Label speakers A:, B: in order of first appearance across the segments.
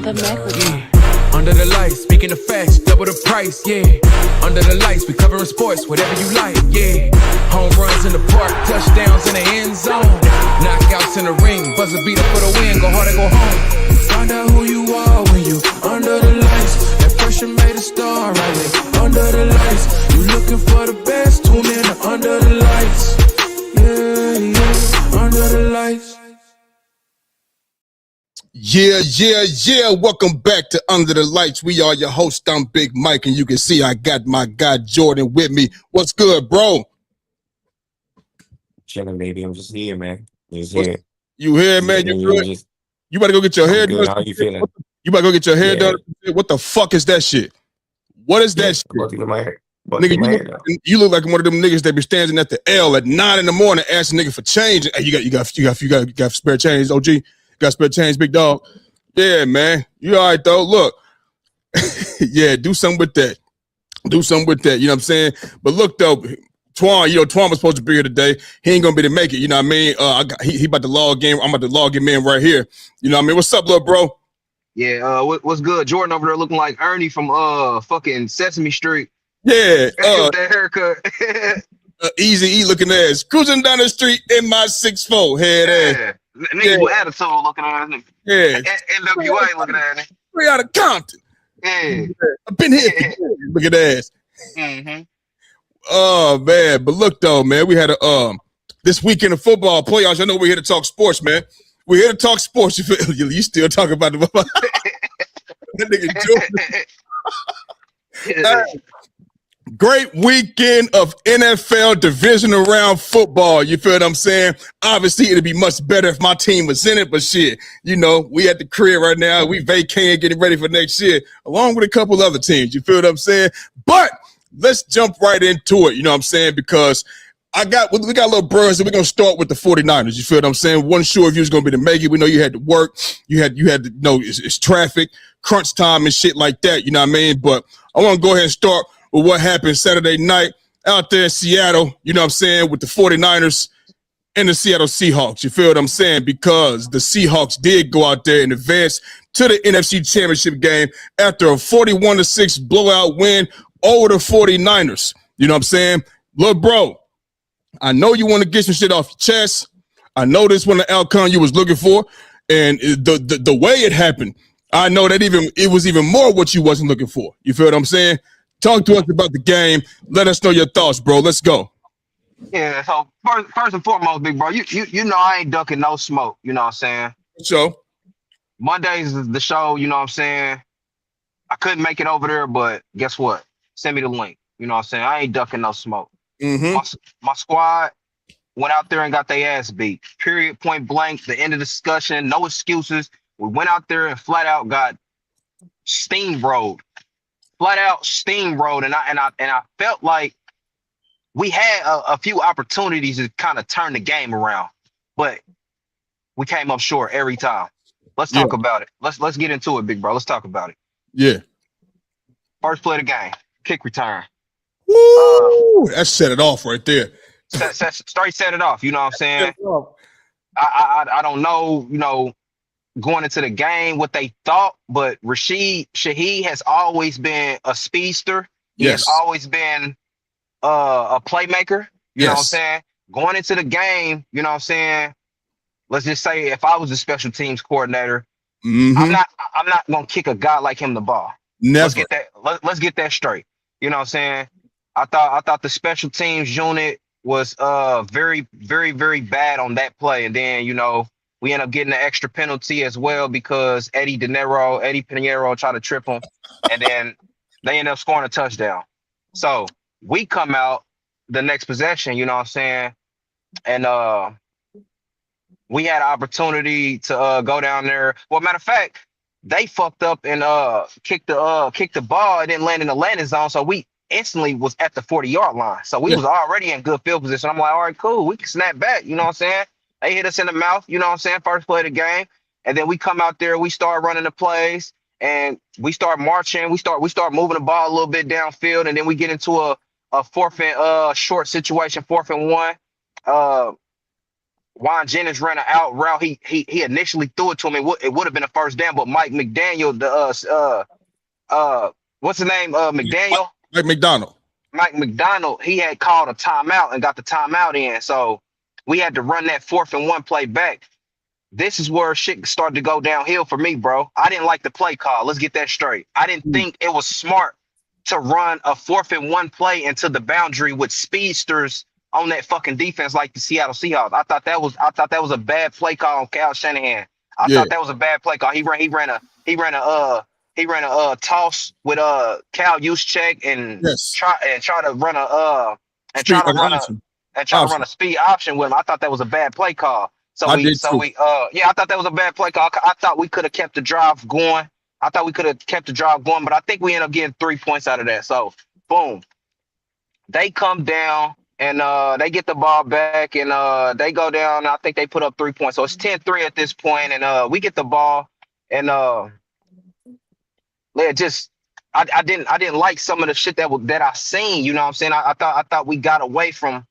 A: The microphone.
B: Under the lights, speaking of facts, double the price, yeah. Under the lights, we covering sports, whatever you like, yeah. Home runs in the park, touchdowns in the end zone. Knockouts in the ring, buzzer beater for the win, go hard or go home. Find out who you are when you under the lights. That pressure made a star, right there. Under the lights, you looking for the best, tune in to Under the Lights. Yeah, yeah, Under the Lights.
C: Yeah. Welcome back to Under the Lights. We are your host, Stomp, Big Mike, and you can see I got my guy Jordan with me. What's good, bro?
D: Chilling, baby. I'm just here, man. Just here.
C: You here, man? You good? You better go get your hair done.
D: How you feeling?
C: You better go get your hair done. What the fuck is that shit? What is that shit? Nigga, you look like one of them niggas that be standing at the L at 9 in the morning asking nigga for change. Hey, you got spare change, OG? Got spare change, big dog? Yeah, man. You all right, though? Look. Yeah, do something with that. You know what I'm saying? But look, though, Twan was supposed to be here today. He ain't going to be able to make it. You know what I mean? He about to log in. I'm about to log him in right here. You know what I mean? What's up, little bro?
E: Yeah, what's good? Jordan over there looking like Ernie from fucking Sesame Street.
C: Yeah.
E: With that haircut.
C: Easy E looking ass. Cruising down the street in my 6'4" head ass.
E: Niggas with attitude looking at him.
C: Yeah.
E: NWA looking at him.
C: We out of Compton.
E: Yeah.
C: I've been here. Look at that ass.
E: Mm-hmm.
C: Oh, man. But look, though, man, we had a this weekend of football playoffs. I know we're here to talk sports, man. We're here to talk sports. You still talking about the that nigga Jordan. Great weekend of NFL divisional round football. You feel what I'm saying? Obviously, it'd be much better if my team was in it, but shit, you know, we at the crib right now. We vacating, getting ready for next year, along with a couple other teams. You feel what I'm saying? But let's jump right into it. You know what I'm saying? Because we got a little bros, and we're gonna start with the 49ers. You feel what I'm saying? Wasn't sure if you was gonna be to make it. We know you had to work. You had to know it's traffic, crunch time, and shit like that. You know what I mean? But I want to go ahead and start with what happened Saturday night out there in Seattle, you know what I'm saying, with the 49ers and the Seattle Seahawks. You feel what I'm saying? Because the Seahawks did go out there and advance to the NFC Championship game after a 41-6 blowout win over the 49ers. You know what I'm saying? Look, bro, I know you want to get some shit off your chest. I know this was the outcome you was looking for. And the way it happened, I know that it was even more what you wasn't looking for. You feel what I'm saying? Talk to us about the game. Let us know your thoughts, bro. Let's go.
E: Yeah, so first and foremost, big bro, you know I ain't ducking no smoke, you know what I'm saying?
C: So
E: Mondays is the show, you know what I'm saying? I couldn't make it over there, but guess what? Send me the link. You know what I'm saying? I ain't ducking no smoke.
C: Mm-hmm.
E: My squad went out there and got their ass beat. Period, point blank, the end of the discussion, no excuses. We went out there and flat out got steamrolled. Flat out steamrolled, and I felt like we had a few opportunities to kind of turn the game around, but we came up short every time. Let's talk about it. Let's get into it, big bro. Let's talk about it.
C: Yeah.
E: First play of the game, kick return.
C: Woo! That set it off right there.
E: Straight set it off. You know what I'm saying? I don't know. You know, going into the game, what they thought, but Rashid Shaheed has always been a speedster. He has always been a playmaker. You know what I'm saying? Going into the game, you know what I'm saying? Let's just say if I was the special teams coordinator, I'm not gonna kick a guy like him the ball.
C: Never.
E: Let's get that straight. You know what I'm saying? I thought the special teams unit was very, very, very bad on that play, and then you know. We end up getting an extra penalty as well because Eddie Pinheiro tried to trip him, and then they end up scoring a touchdown. So we come out the next possession, you know what I'm saying? And we had an opportunity to go down there. Well, matter of fact, they fucked up and kicked the ball. It didn't land in the landing zone, so we instantly was at the 40-yard line. So we was already in good field position. I'm like, all right, cool. We can snap back, you know what I'm saying? They hit us in the mouth, you know what I'm saying? First play of the game. And then we come out there, we start running the plays, and we start marching. We start moving the ball a little bit downfield, and then we get into a fourth and short situation, 4th and 1. Juan Jennings ran an out route. He initially threw it to him. It would have been a first down, but Mike McDaniel, what's the name? McDaniel,
C: Like McDonald.
E: Mike McDonald, he had called a timeout and got the timeout in. So we had to run that 4th-and-1 play back. This is where shit started to go downhill for me, bro. I didn't like the play call. Let's get that straight. I didn't think it was smart to run a 4th-and-1 play into the boundary with speedsters on that fucking defense like the Seattle Seahawks. I thought that was a bad play call on Kyle Shanahan. I thought that was a bad play call. He ran a toss with Cal Juszczyk and try to run a speed option with him. I thought that was a bad play call. I thought that was a bad play call. I thought we could have kept the drive going. But I think we ended up getting 3 points out of that. So boom. They come down and they get the ball back and they go down. I think they put up 3 points. So it's 10-3 at this point, and we get the ball and I didn't like some of the shit that I seen. You know what I'm saying? I thought we got away from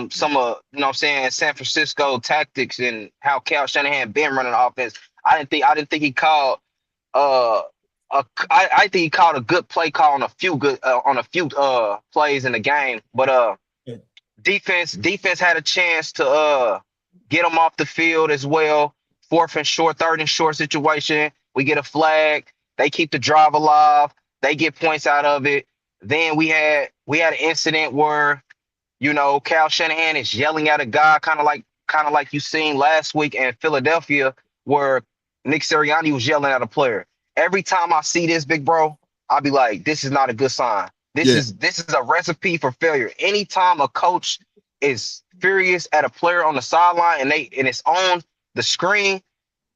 E: some of, you know what I'm saying, San Francisco tactics and how Cal Shanahan been running the offense. I didn't think he called I think he called a good play call on a few plays in the game. But defense had a chance to get them off the field as well. 3rd and short situation. We get a flag. They keep the drive alive. They get points out of it. Then we had an incident where, you know, Cal Shanahan is yelling at a guy, kind of like you seen last week in Philadelphia, where Nick Sirianni was yelling at a player. Every time I see this, big bro, I'll be like, this is not a good sign. This is a recipe for failure. Anytime a coach is furious at a player on the sideline and it's on the screen,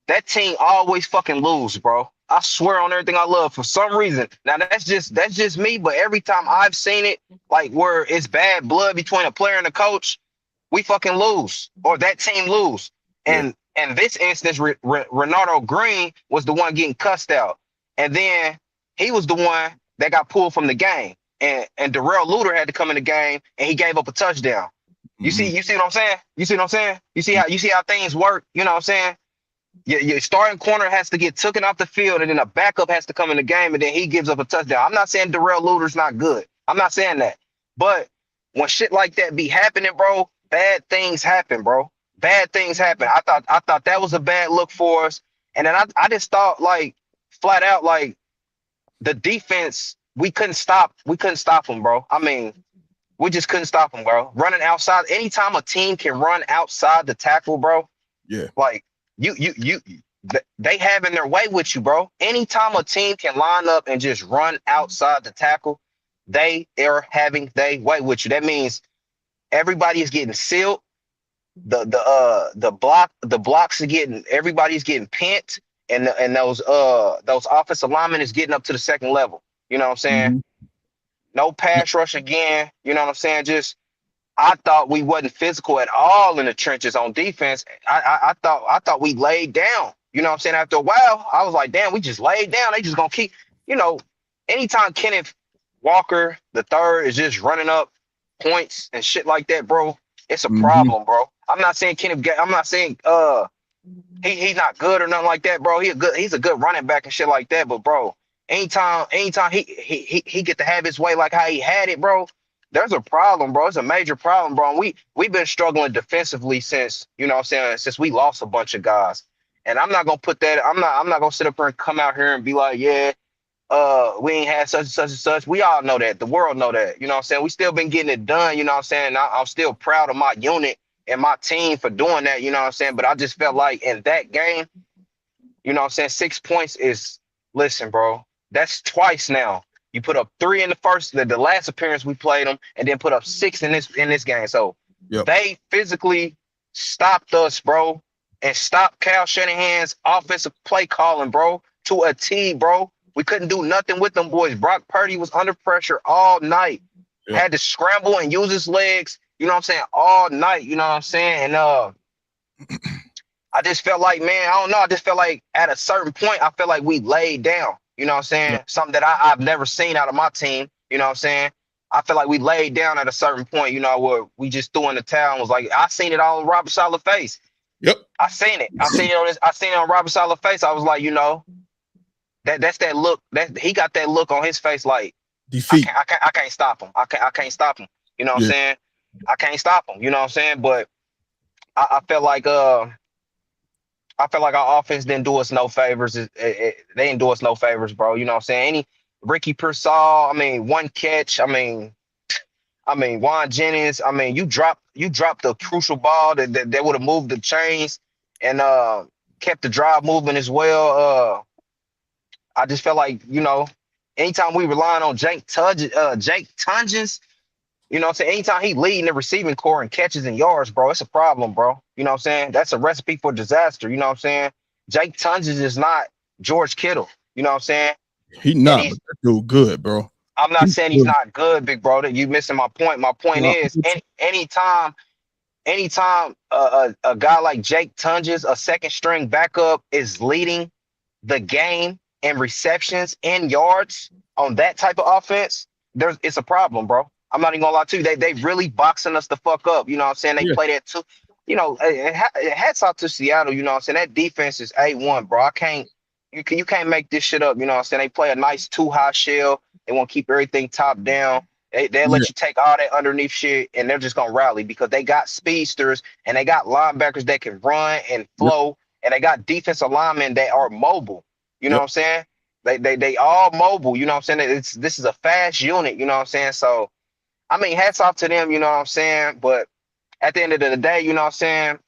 E: that team always fucking lose, bro. I swear on everything I love for some reason. Now that's just me, but every time I've seen it, like where it's bad blood between a player and a coach, we fucking lose or that team lose. And in this instance, Renato Green was the one getting cussed out, and then he was the one that got pulled from the game. And Darrell Luter had to come in the game, and he gave up a touchdown. You see what I'm saying? You see how things work. You know what I'm saying? Your starting corner has to get taken off the field, and then a backup has to come in the game, and then he gives up a touchdown. I'm not saying Darrell Luter's not good. I'm not saying that. But when shit like that be happening, bro, bad things happen, bro. Bad things happen. I thought that was a bad look for us. And then I just thought, like, flat out, like, the defense, we couldn't stop them, bro. I mean, we just couldn't stop them, bro. Running outside, anytime a team can run outside the tackle, bro. Yeah. Like, they having their way with you, bro. Anytime a team can line up and just run outside the tackle, they are having their way with you. That means everybody is getting sealed. The blocks are getting, everybody's getting pent, and those offensive linemen is getting up to the second level. You know what I'm saying? No pass rush again. You know what I'm saying? Just, I thought we wasn't physical at all in the trenches on defense. I thought we laid down. You know what I'm saying? After a while, I was like, damn, we just laid down. They just gonna keep, you know, anytime Kenneth Walker the third is just running up points and shit like that, bro, it's a problem, bro. I'm not saying I'm not saying he's not good or nothing like that, bro. He's a good running back and shit like that. But bro, anytime he get to have his way like how he had it, bro, there's a problem, bro. It's a major problem, bro. And we've been struggling defensively since, you know what I'm saying, since we lost a bunch of guys. And I'm not gonna put that, I'm not gonna sit up here and come out here and be like, yeah, we ain't had such and such and such. We all know that. The world know that. You know what I'm saying? We still been getting it done, you know what I'm saying? I'm still proud of my unit and my team for doing that, you know what I'm saying? But I just felt like in that game, you know what I'm saying, 6 points is, listen, bro, that's twice now. You put up 3 in the last appearance we played them, and then put up 6 in this game. So they physically stopped us, bro, and stopped Cal Shanahan's offensive play calling, bro, to a T, bro. We couldn't do nothing with them boys. Brock Purdy was under pressure all night. Had to scramble and use his legs, you know what I'm saying, all night, you know what I'm saying? And I just felt like, man, I don't know. I just felt like at a certain point, I felt like we laid down, you know what I'm saying? Something that I've never seen out of my team, you know what I'm saying? I feel like we laid down at a certain point, where we just threw in the towel and was like, I seen it all on Robert Sala's face.
C: Yep.
E: I seen it. I seen it on Robert Sala's face. I was like, that's that look that he got that look on his face like
C: Defeat.
E: I can't stop him. I can't stop him. You know what I'm
C: Yeah.
E: saying? I can't stop him. You know what I'm saying? But I felt like our offense didn't do us no favors. They didn't do us no favors, bro. You know what I'm saying? Any Ricky Pearsall, I mean, one catch. I mean, Juan Jennings. I mean, you dropped the crucial ball that would have moved the chains and kept the drive moving as well. I just felt like, anytime we relying on Jake Tunges, you know what I'm saying? Anytime he leading the receiving core and catches and yards, bro, it's a problem, bro. You know what I'm saying? That's a recipe for disaster. You know what I'm saying? Jake Tunges is not George Kittle. You know what I'm saying?
C: He not, but that dude good, bro.
E: I'm not saying he's not good, big bro. That you missing my point. My point is, anytime a guy like Jake Tunges, a second string backup, is leading the game in receptions and yards on that type of offense, it's a problem, bro. I'm not even gonna lie to you. They really boxing us the fuck up. You know what I'm saying? They play that too. Hats off to Seattle. You know what I'm saying? That defense is A1, bro. You can't make this shit up. You know what I'm saying? They play a nice 2-high shell. They want to keep everything top down. They'll let you take all that underneath shit, and they're just gonna rally because they got speedsters and they got linebackers that can run and flow, and they got defensive linemen that are mobile. You know what I'm saying? They all mobile. You know what I'm saying? This is a fast unit. You know what I'm saying? So, I mean, hats off to them. You know what I'm saying? But at the end of the day, you know what I'm saying?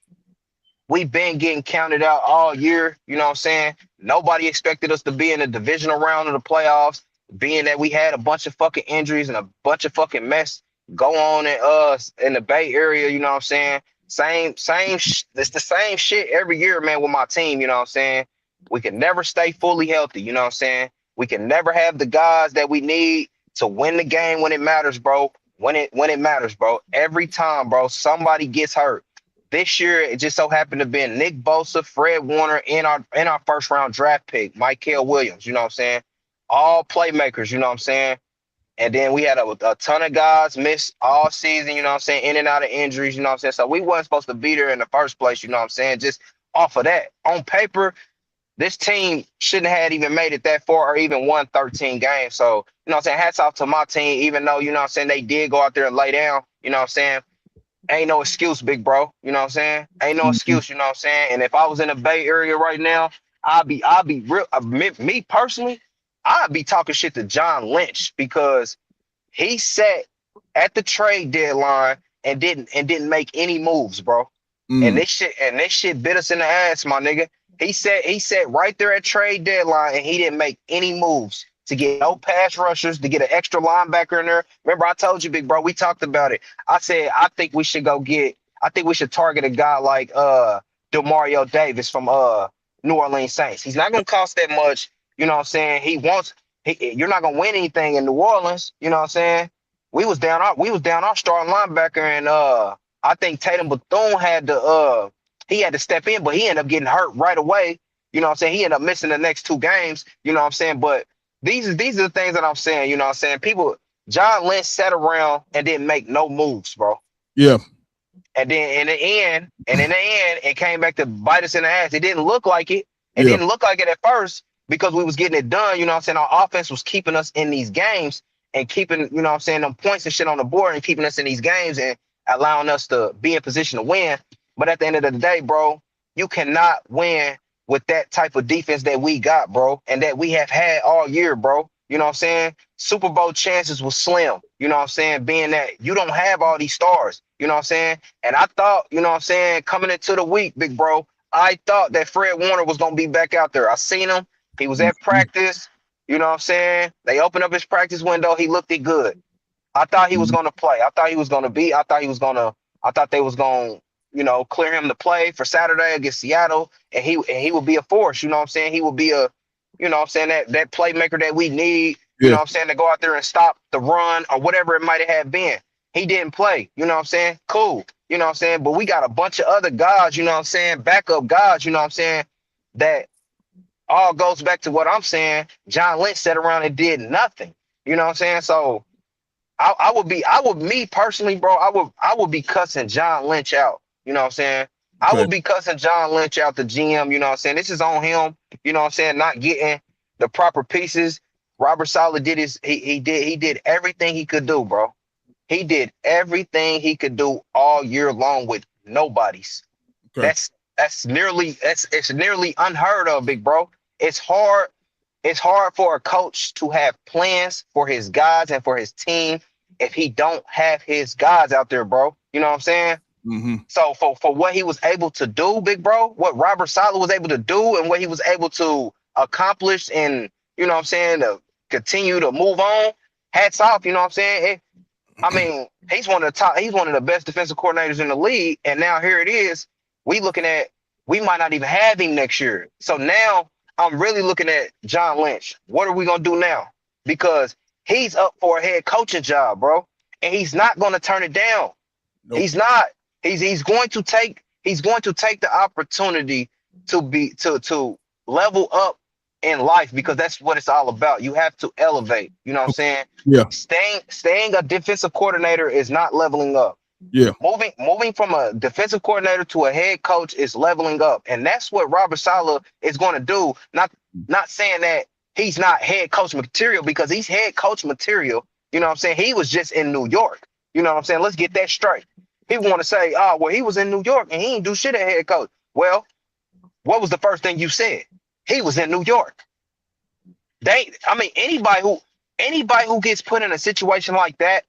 E: We've been getting counted out all year. You know what I'm saying? Nobody expected us to be in the divisional round of the playoffs, being that we had a bunch of fucking injuries and a bunch of fucking mess go on in the Bay Area. You know what I'm saying? It's the same shit every year, man, with my team. You know what I'm saying? We can never stay fully healthy. You know what I'm saying? We can never have the guys that we need to win the game when it matters, bro. When it matters, bro. Every time, bro, somebody gets hurt. This year, it just so happened to be Nick Bosa, Fred Warner, in our first round draft pick, Mykel Williams. You know what I'm saying? All playmakers. You know what I'm saying? And then we had a ton of guys miss all season. You know what I'm saying? In and out of injuries. You know what I'm saying? So we wasn't supposed to be there in the first place. You know what I'm saying? Just off of that, on paper, this team shouldn't have even made it that far or even won 13 games. So, you know what I'm saying? Hats off to my team, even though, you know what I'm saying, they did go out there and lay down. You know what I'm saying? Ain't no excuse, big bro. You know what I'm saying? Ain't no excuse, you know what I'm saying? And if I was in the Bay Area right now, I'd be real. Me personally, I'd be talking shit to John Lynch because he sat at the trade deadline and didn't make any moves, bro. And this shit bit us in the ass, my nigga. He sat right there at trade deadline and he didn't make any moves to get no pass rushers, to get an extra linebacker in there. Remember, I told you, big bro, we talked about it. I said I think we should target a guy like Demario Davis from New Orleans Saints. He's not gonna cost that much, you know what I'm saying? You're not gonna win anything in New Orleans, you know what I'm saying? We was down our starting linebacker, and I think Tatum Bethune had to step in, but he ended up getting hurt right away. You know what I'm saying? He ended up missing the next 2 games, you know what I'm saying? But these are the things that I'm saying, you know what I'm saying? John Lynch sat around and didn't make no moves, bro.
C: Yeah.
E: And then in the end, it came back to bite us in the ass. It didn't look like it. It didn't look like it at first because we was getting it done, you know what I'm saying? Our offense was keeping us in these games and keeping, you know what I'm saying, them points and shit on the board and keeping us in these games and allowing us to be in position to win. But at the end of the day, bro, you cannot win with that type of defense that we got, bro, and that we have had all year, bro. You know what I'm saying? Super Bowl chances was slim, you know what I'm saying, being that you don't have all these stars, you know what I'm saying? And I thought, you know what I'm saying, coming into the week, big bro, I thought that Fred Warner was going to be back out there. I seen him. He was at practice, you know what I'm saying? They opened up his practice window. He looked it good. I thought he was going to play. I thought they was going to, you know, clear him to play for Saturday against Seattle, and he would be a force, you know what I'm saying? He would be a, you know what I'm saying, that playmaker that we need, you know what I'm saying, to go out there and stop the run or whatever it might have been. He didn't play, you know what I'm saying? Cool, you know what I'm saying? But we got a bunch of other guys, you know what I'm saying, backup guys, you know what I'm saying, that all goes back to what I'm saying. John Lynch sat around and did nothing, you know what I'm saying? So me personally, bro, I would be cussing John Lynch out. You know what I'm saying? I
C: Okay.
E: would be cussing John Lynch out, the GM. You know what I'm saying? This is on him. You know what I'm saying? Not getting the proper pieces. Robert Saleh did he did everything he could do, bro. He did everything he could do all year long with nobodies.
C: Okay.
E: It's nearly unheard of, big bro. It's hard. It's hard for a coach to have plans for his guys and for his team if he don't have his guys out there, bro. You know what I'm saying?
C: Mm-hmm.
E: So for what he was able to do, big bro, what Robert Saleh was able to do and what he was able to accomplish and, you know what I'm saying, to continue to move on, hats off, you know what I'm saying? I mean, he's one of the best defensive coordinators in the league. And now here it is. We might not even have him next year. So now I'm really looking at John Lynch. What are we gonna do now? Because he's up for a head coaching job, bro. And he's not gonna turn it down.
C: Nope.
E: He's not. He's going to take the opportunity to level up in life, because that's what it's all about. You have to elevate. You know what I'm saying?
C: Yeah.
E: Staying a defensive coordinator is not leveling up.
C: Yeah.
E: Moving from a defensive coordinator to a head coach is leveling up. And that's what Robert Saleh is going to do. Not saying that he's not head coach material, because he's head coach material. You know what I'm saying? He was just in New York. You know what I'm saying? Let's get that straight. People want to say, oh, well, he was in New York and he didn't do shit at head coach. Well, what was the first thing you said? He was in New York. Anybody who gets put in a situation like that,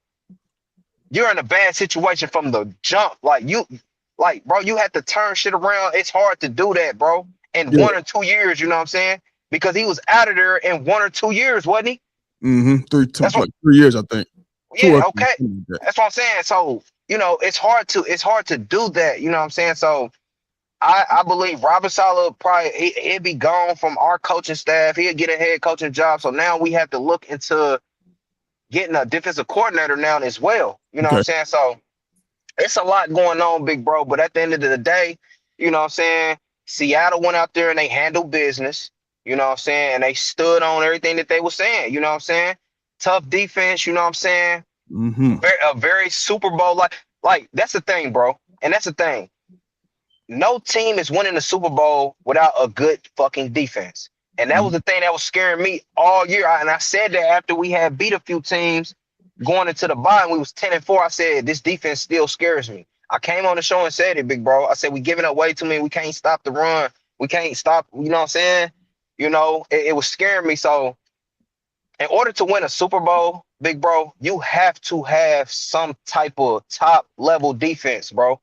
E: you're in a bad situation from the jump. Bro, you have to turn shit around. It's hard to do that, bro. In 1 or 2 years, you know what I'm saying? Because he was out of there in 1 or 2 years, wasn't he?
C: Mm-hmm. 3 years, I think.
E: Yeah, okay. That's what I'm saying. So, you know, it's hard to do that. You know what I'm saying? So I believe Robert Saleh he'd be gone from our coaching staff. He'd get a head coaching job. So now we have to look into getting a defensive coordinator now as well. You know what I'm saying? So it's a lot going on, big bro. But at the end of the day, you know what I'm saying? Seattle went out there and they handled business. You know what I'm saying? And they stood on everything that they were saying. You know what I'm saying? Tough defense. You know what I'm saying?
C: Mm-hmm.
E: A very Super Bowl like that's the thing, bro. And that's the thing. No team is winning the Super Bowl without a good fucking defense. And that was the thing that was scaring me all year. And I said that after we had beat a few teams going into the bye and we was 10-4, I said, this defense still scares me. I came on the show and said it, big bro. I said, we giving up way too many. We can't stop the run. We can't stop, you know what I'm saying? You know, it was scaring me. So in order to win a Super Bowl, big bro, you have to have some type of top level defense, bro.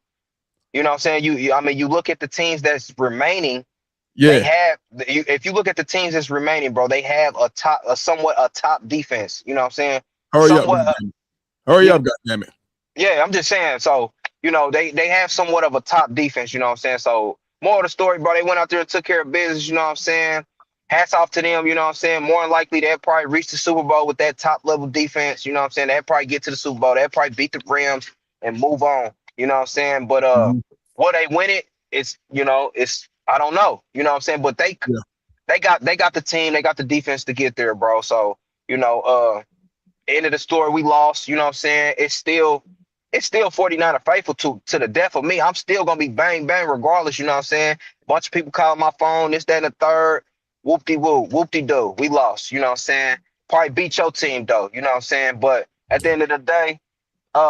E: You know what I'm saying? You look at the teams that's remaining. Yeah. They have. If you look at the teams that's remaining, bro, they have somewhat a top defense. You know what I'm saying?
C: Hurry up, goddammit.
E: Yeah, I'm just saying. So you know they have somewhat of a top defense. You know what I'm saying? So more of the story, bro. They went out there and took care of business. You know what I'm saying? Hats off to them. You know what I'm saying? More than likely, they'll probably reach the Super Bowl with that top level defense. You know what I'm saying? They'll probably get to the Super Bowl. They'll probably beat the Rams and move on. You know what I'm saying? But will they win it? It's I don't know. You know what I'm saying? But they got the team, they got the defense to get there, bro. So, end of the story, we lost, you know what I'm saying? It's still 49er faithful to the death of me. I'm still gonna be bang bang regardless, you know what I'm saying? Bunch of people calling my phone, this, that, and the third. Whoop-de-woo, whoop-de-doo. We lost, you know what I'm saying? Probably beat your team though, you know what I'm saying? But at the end of the day,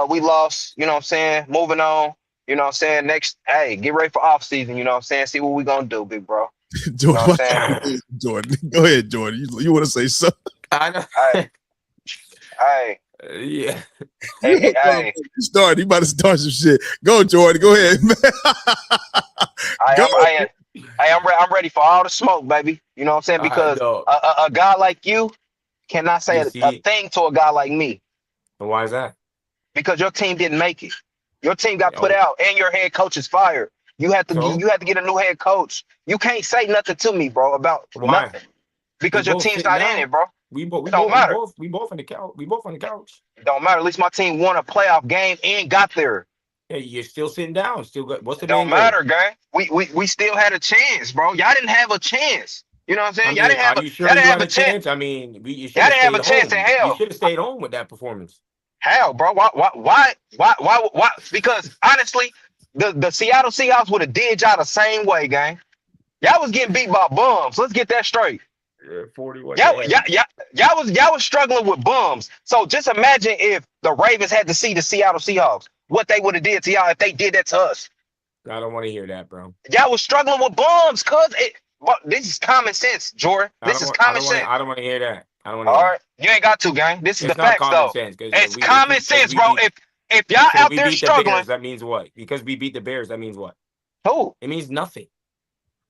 E: we lost, you know what I'm saying? Moving on. You know what I'm saying? Next, hey, get ready for off season. You know what I'm saying? See what we gonna do, big bro.
C: Jordan, you know what I'm saying? Jordan, go ahead, Jordan. You want to say something?
D: I know.
E: Hey.
D: Yeah.
E: Hey.
C: He about to start some shit. Go, Jordan. Go ahead, man.
E: I'm ready for all the smoke, baby. You know what I'm saying? Because a guy like you cannot say a thing to a guy like me.
D: And why is that? Because
E: your team didn't make it. Your team got put out, and your head coach is fired. You have to get a new head coach. You can't say nothing to me, bro, about nothing because your team's not in it, bro. We both on the couch. We both on the couch. It don't matter. At least my team won a playoff game and got there.
D: Yeah, you're still sitting down. Still got what's the
E: don't matter, gang. We still had a chance, bro. Y'all didn't have a chance. You know what I'm saying? Y'all didn't have a chance.
D: I mean, you
E: didn't have a chance in hell.
D: You should have stayed home with that performance.
E: How, bro? Why? Because honestly, the Seattle Seahawks would have did y'all the same way, gang. Y'all was getting beat by bums. Let's get that straight.
D: 41.
E: Y'all was struggling with bums. So just imagine if the Ravens had to see the Seattle Seahawks, what they would have did to y'all if they did that to us.
D: I don't want to hear that, bro.
E: Y'all was struggling with bums, this is common sense, Jordan. This is common sense.
D: I don't want to hear that. I don't want
E: All
D: to hear
E: right, you ain't got to, gang. This is
D: it's
E: the facts, though.
D: Sense,
E: it's common sense, bro. If y'all out there struggling,
D: Bears, that means what? Because we beat the Bears, that means what?
E: Who?
D: It means nothing.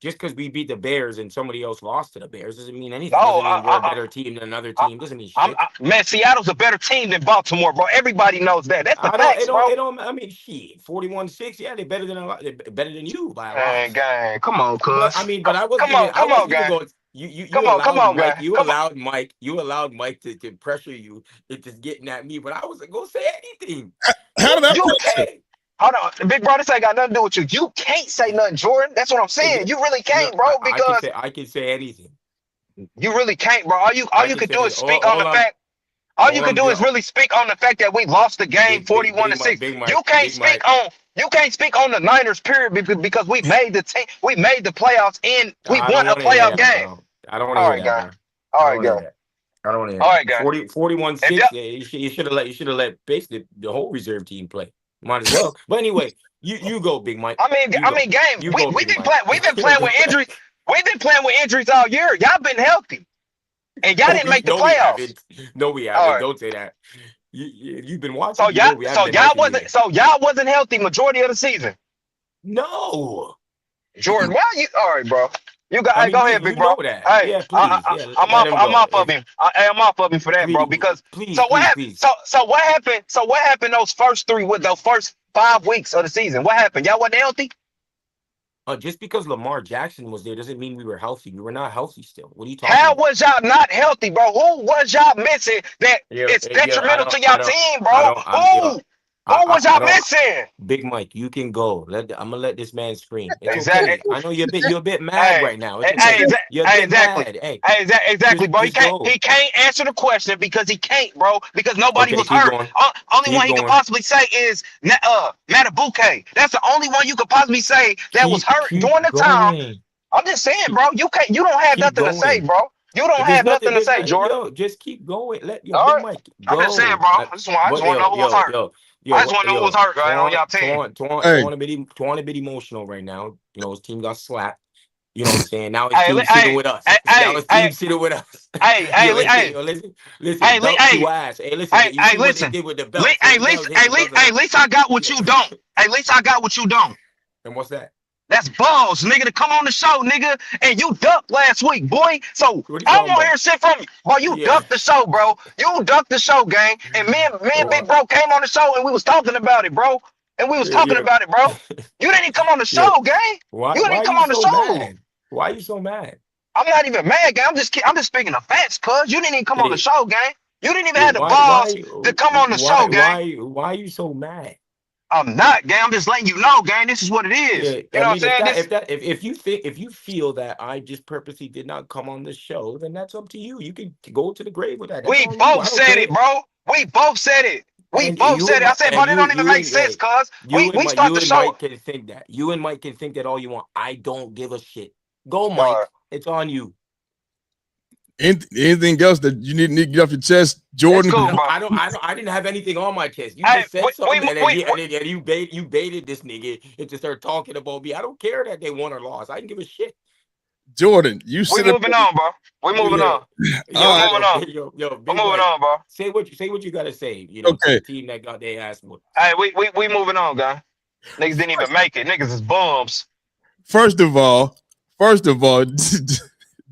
D: Just because we beat the Bears and somebody else lost to the Bears doesn't mean anything.
E: No,
D: doesn't mean we're a better team than another team. Doesn't mean shit.
E: Man, Seattle's a better team than Baltimore, bro. Everybody knows that. That's the facts, bro.
D: I mean, shit, 41-6. Yeah, they're better than you by a lot.
E: Gang, come on, cuz.
D: I mean, but I wasn't.
E: Come on, gang.
D: You allowed Mike to pressure you into getting at me, but I wasn't gonna say anything.
C: How did that?
E: Hold on, big bro. This ain't got nothing to do with you. You can't say nothing, Jordan. That's what I'm saying. You really can't, bro. Because
D: I can say anything.
E: You really can't, bro. All you can do is speak on the fact. All you can do is really speak on the fact that we lost the game 41-6. You can't speak on the Niners period because we made the team. We made the playoffs and we won a playoff game.
D: I don't want to hear that.
E: All right, guys.
D: I don't want to hear.
E: All right, guys.
D: 41-6. You should have let basically the whole reserve team play. Might as well. But anyway, you go, Big Mike.
E: I mean, game. We've been playing with injuries. We've been playing with injuries all year. Y'all been healthy, and y'all didn't make the playoffs.
D: No, we haven't. Right. Don't say that. You've been watching.
E: So y'all wasn't healthy majority of the season.
D: No,
E: Jordan. Why you? All right, bro. You got. Go ahead, big bro.
D: Hey, yeah, please.
E: I'm off of him. I'm off of him for that, bro. Because what happened? So what happened? So what happened? Those first 5 weeks of the season. What happened? Y'all wasn't healthy.
D: Just because Lamar Jackson was there doesn't mean we were healthy. We were not healthy still. What are you talking
E: about?
D: How
E: was y'all not healthy, bro? Who was y'all missing that it's detrimental to y'all team, bro? Who was y'all missing?
D: Big Mike, you can go. I'm gonna let this man scream. It's exactly. Okay. I know you're a bit mad right now. You're a bit mad.
E: Exactly, bro. He can't answer the question because he can't, bro. Because nobody was hurt. Only one he could possibly say is Matabuke. That's the only one you could possibly say that was hurt during the time. I'm just saying, bro. You don't have nothing to say, bro. You don't have nothing to say, Jordan.
D: Yo, just keep going. Let Big Mike go.
E: I'm just saying, bro. I just want to know who was hurt. I just want to know who was hurt, right, on y'all team.
D: Twan a bit emotional right now. You know, his team got slapped. You know what I'm saying? Now his team's sitting with us. Now his team's sitting with us. Listen.
E: At least I got what you don't. At least I got what you don't.
D: And what's that?
E: That's balls, nigga, to come on the show, nigga, and you ducked last week, boy. So I don't want to hear shit from you. Boy, you ducked the show, bro. You ducked the show, gang. And me and Big Bro came on the show and we was talking about it, bro. You didn't even come on the show, gang. You didn't come on the show.
D: Why are you so mad?
E: I'm not even mad, gang. I'm just speaking of facts, cuz. You didn't even come on the show, gang. You didn't even have the balls to come on the show, gang.
D: Why are you so mad?
E: I'm not, gang. I'm just letting you know, gang. This is what it is.
D: Yeah, you know what I'm saying? If you feel that I just purposely did not come on the show, then that's up to you. You can go to the grave with that.
E: We both said it, bro. We both said it. I said, but it don't even make sense, cuz we start the show.
D: Mike can think that. You and Mike can think that all you want. I don't give a shit. Go, Mike. It's on you.
C: Anything else that you need to get off your chest, Jordan?
E: Cool,
D: I didn't have anything on my chest. You just said something, and you baited this nigga into start talking about me. I don't care that they won or lost. I didn't give a shit.
C: Jordan,
E: we moving on, bro. We're moving on. We're moving on, bro.
D: Say what you gotta say. You know,
C: okay.
D: The team that got their ass whooped.
E: Hey, we moving on, guy. Niggas didn't even make it. Niggas is bums.
C: First of all.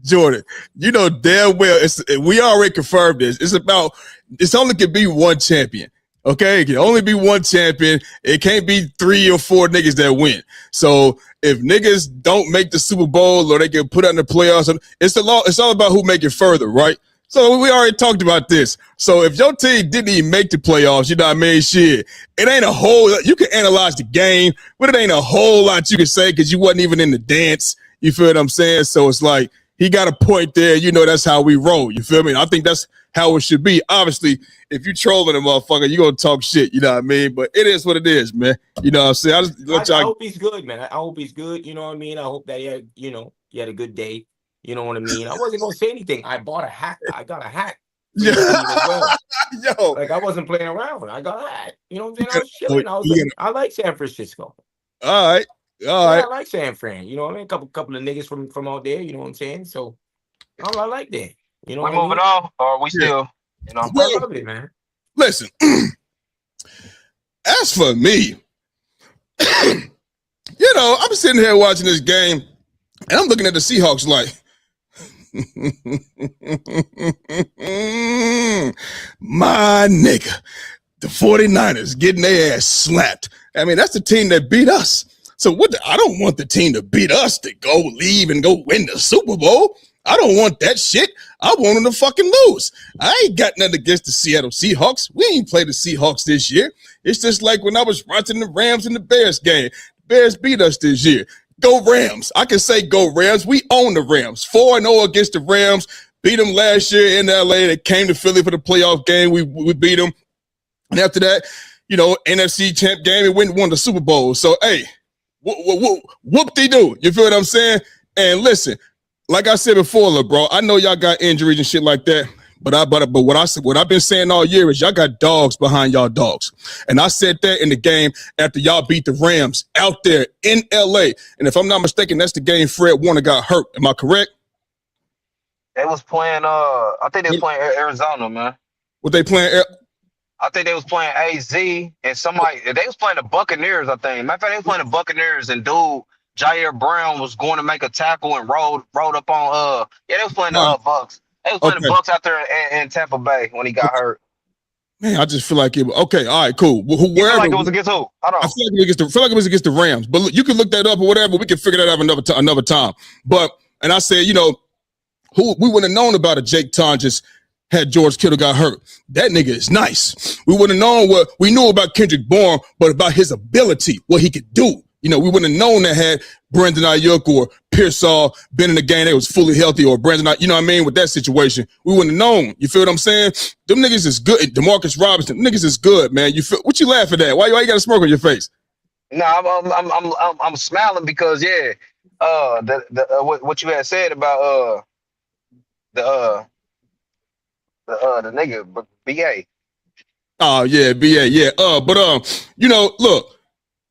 C: Jordan, you know damn well we already confirmed this. It's only can be one champion. Okay, it can only be one champion. It can't be 3 or 4 niggas that win. So if niggas don't make the Super Bowl or they get put out in the playoffs, it's all about who make it further, right? So we already talked about this. So if your team didn't even make the playoffs, you know what I mean? Shit, it ain't a whole lot. You can analyze the game, but it ain't a whole lot you can say because you wasn't even in the dance. You feel what I'm saying? So it's like, he got a point there. You know, that's how we roll. You feel me? I think that's how it should be. Obviously, if you trolling a motherfucker, you're going to talk shit. You know what I mean? But it is what it is, man. You know what I'm saying?
D: I hope he's good, man. I hope he's good. You know what I mean? I hope that he had a good day. You know what I mean? I wasn't going to say anything. I bought a hat. I got a hat.
C: Yeah.
D: As well.
C: Yo.
D: Like, I wasn't playing around. I got a hat. You know what I'm saying? I was chilling. I like San Francisco.
C: All right.
D: I like San Fran. You know what I mean? Couple of niggas from out there. You know what I'm saying? So I like that. You know,
E: we're moving on, or we still, you know,
D: I love it, man.
C: Listen, as for me, you know, I'm sitting here watching this game, and I'm looking at the Seahawks like, my nigga, the 49ers getting their ass slapped. I mean, that's the team that beat us. So I don't want the team to beat us to go leave and go win the Super Bowl. I don't want that shit. I want them to fucking lose. I ain't got nothing against the Seattle Seahawks. We ain't played the Seahawks this year. It's just like when I was watching the Rams and the Bears game. The Bears beat us this year. Go Rams. I can say go Rams. We own the Rams. 4-0 against the Rams. Beat them last year in LA. They came to Philly for the playoff game. We beat them. And after that, you know, NFC champ game, and won the Super Bowl. So, hey, whoop-de-doo. You feel what I'm saying? And listen, like I said before, bro, I know y'all got injuries and shit like that. But what I've been saying all year is y'all got dogs behind y'all dogs. And I said that in the game after y'all beat the Rams out there in LA. And if I'm not mistaken, that's the game Fred Warner got hurt. Am I correct?
E: They was playing I think they was playing Arizona, man.
C: What they playing?
E: I think they was playing AZ and they was playing the Buccaneers, I think. Matter of fact, they was playing the Buccaneers and Jair Brown was going to make a tackle and rolled up on they was playing the Bucks. They was playing the Bucks out there in Tampa Bay when he got hurt.
C: Man, I just feel like it. Okay, all right, cool.
E: You feel like it was against who? I don't know.
C: I feel like it was against the Rams. But look, you can look that up or whatever. We can figure that out another time. And I said, you know, who we wouldn't have known about it. Jake Tonjes had George Kittle got hurt. That nigga is nice. We wouldn't have known what we knew about Kendrick Bourne, but about his ability, what he could do. You know, we wouldn't have known that had Brandon Ayuk or Pearsall been in the game that was fully healthy, or Brandon, you know what I mean, with that situation. We wouldn't have known. You feel what I'm saying? Them niggas is good. DeMarcus Robinson, niggas is good, man. You feel what you laughing at? Why you got a smirk on your face?
E: No, I'm smiling because what you had said about the nigga BA.
C: Oh yeah, BA, yeah. You know, look.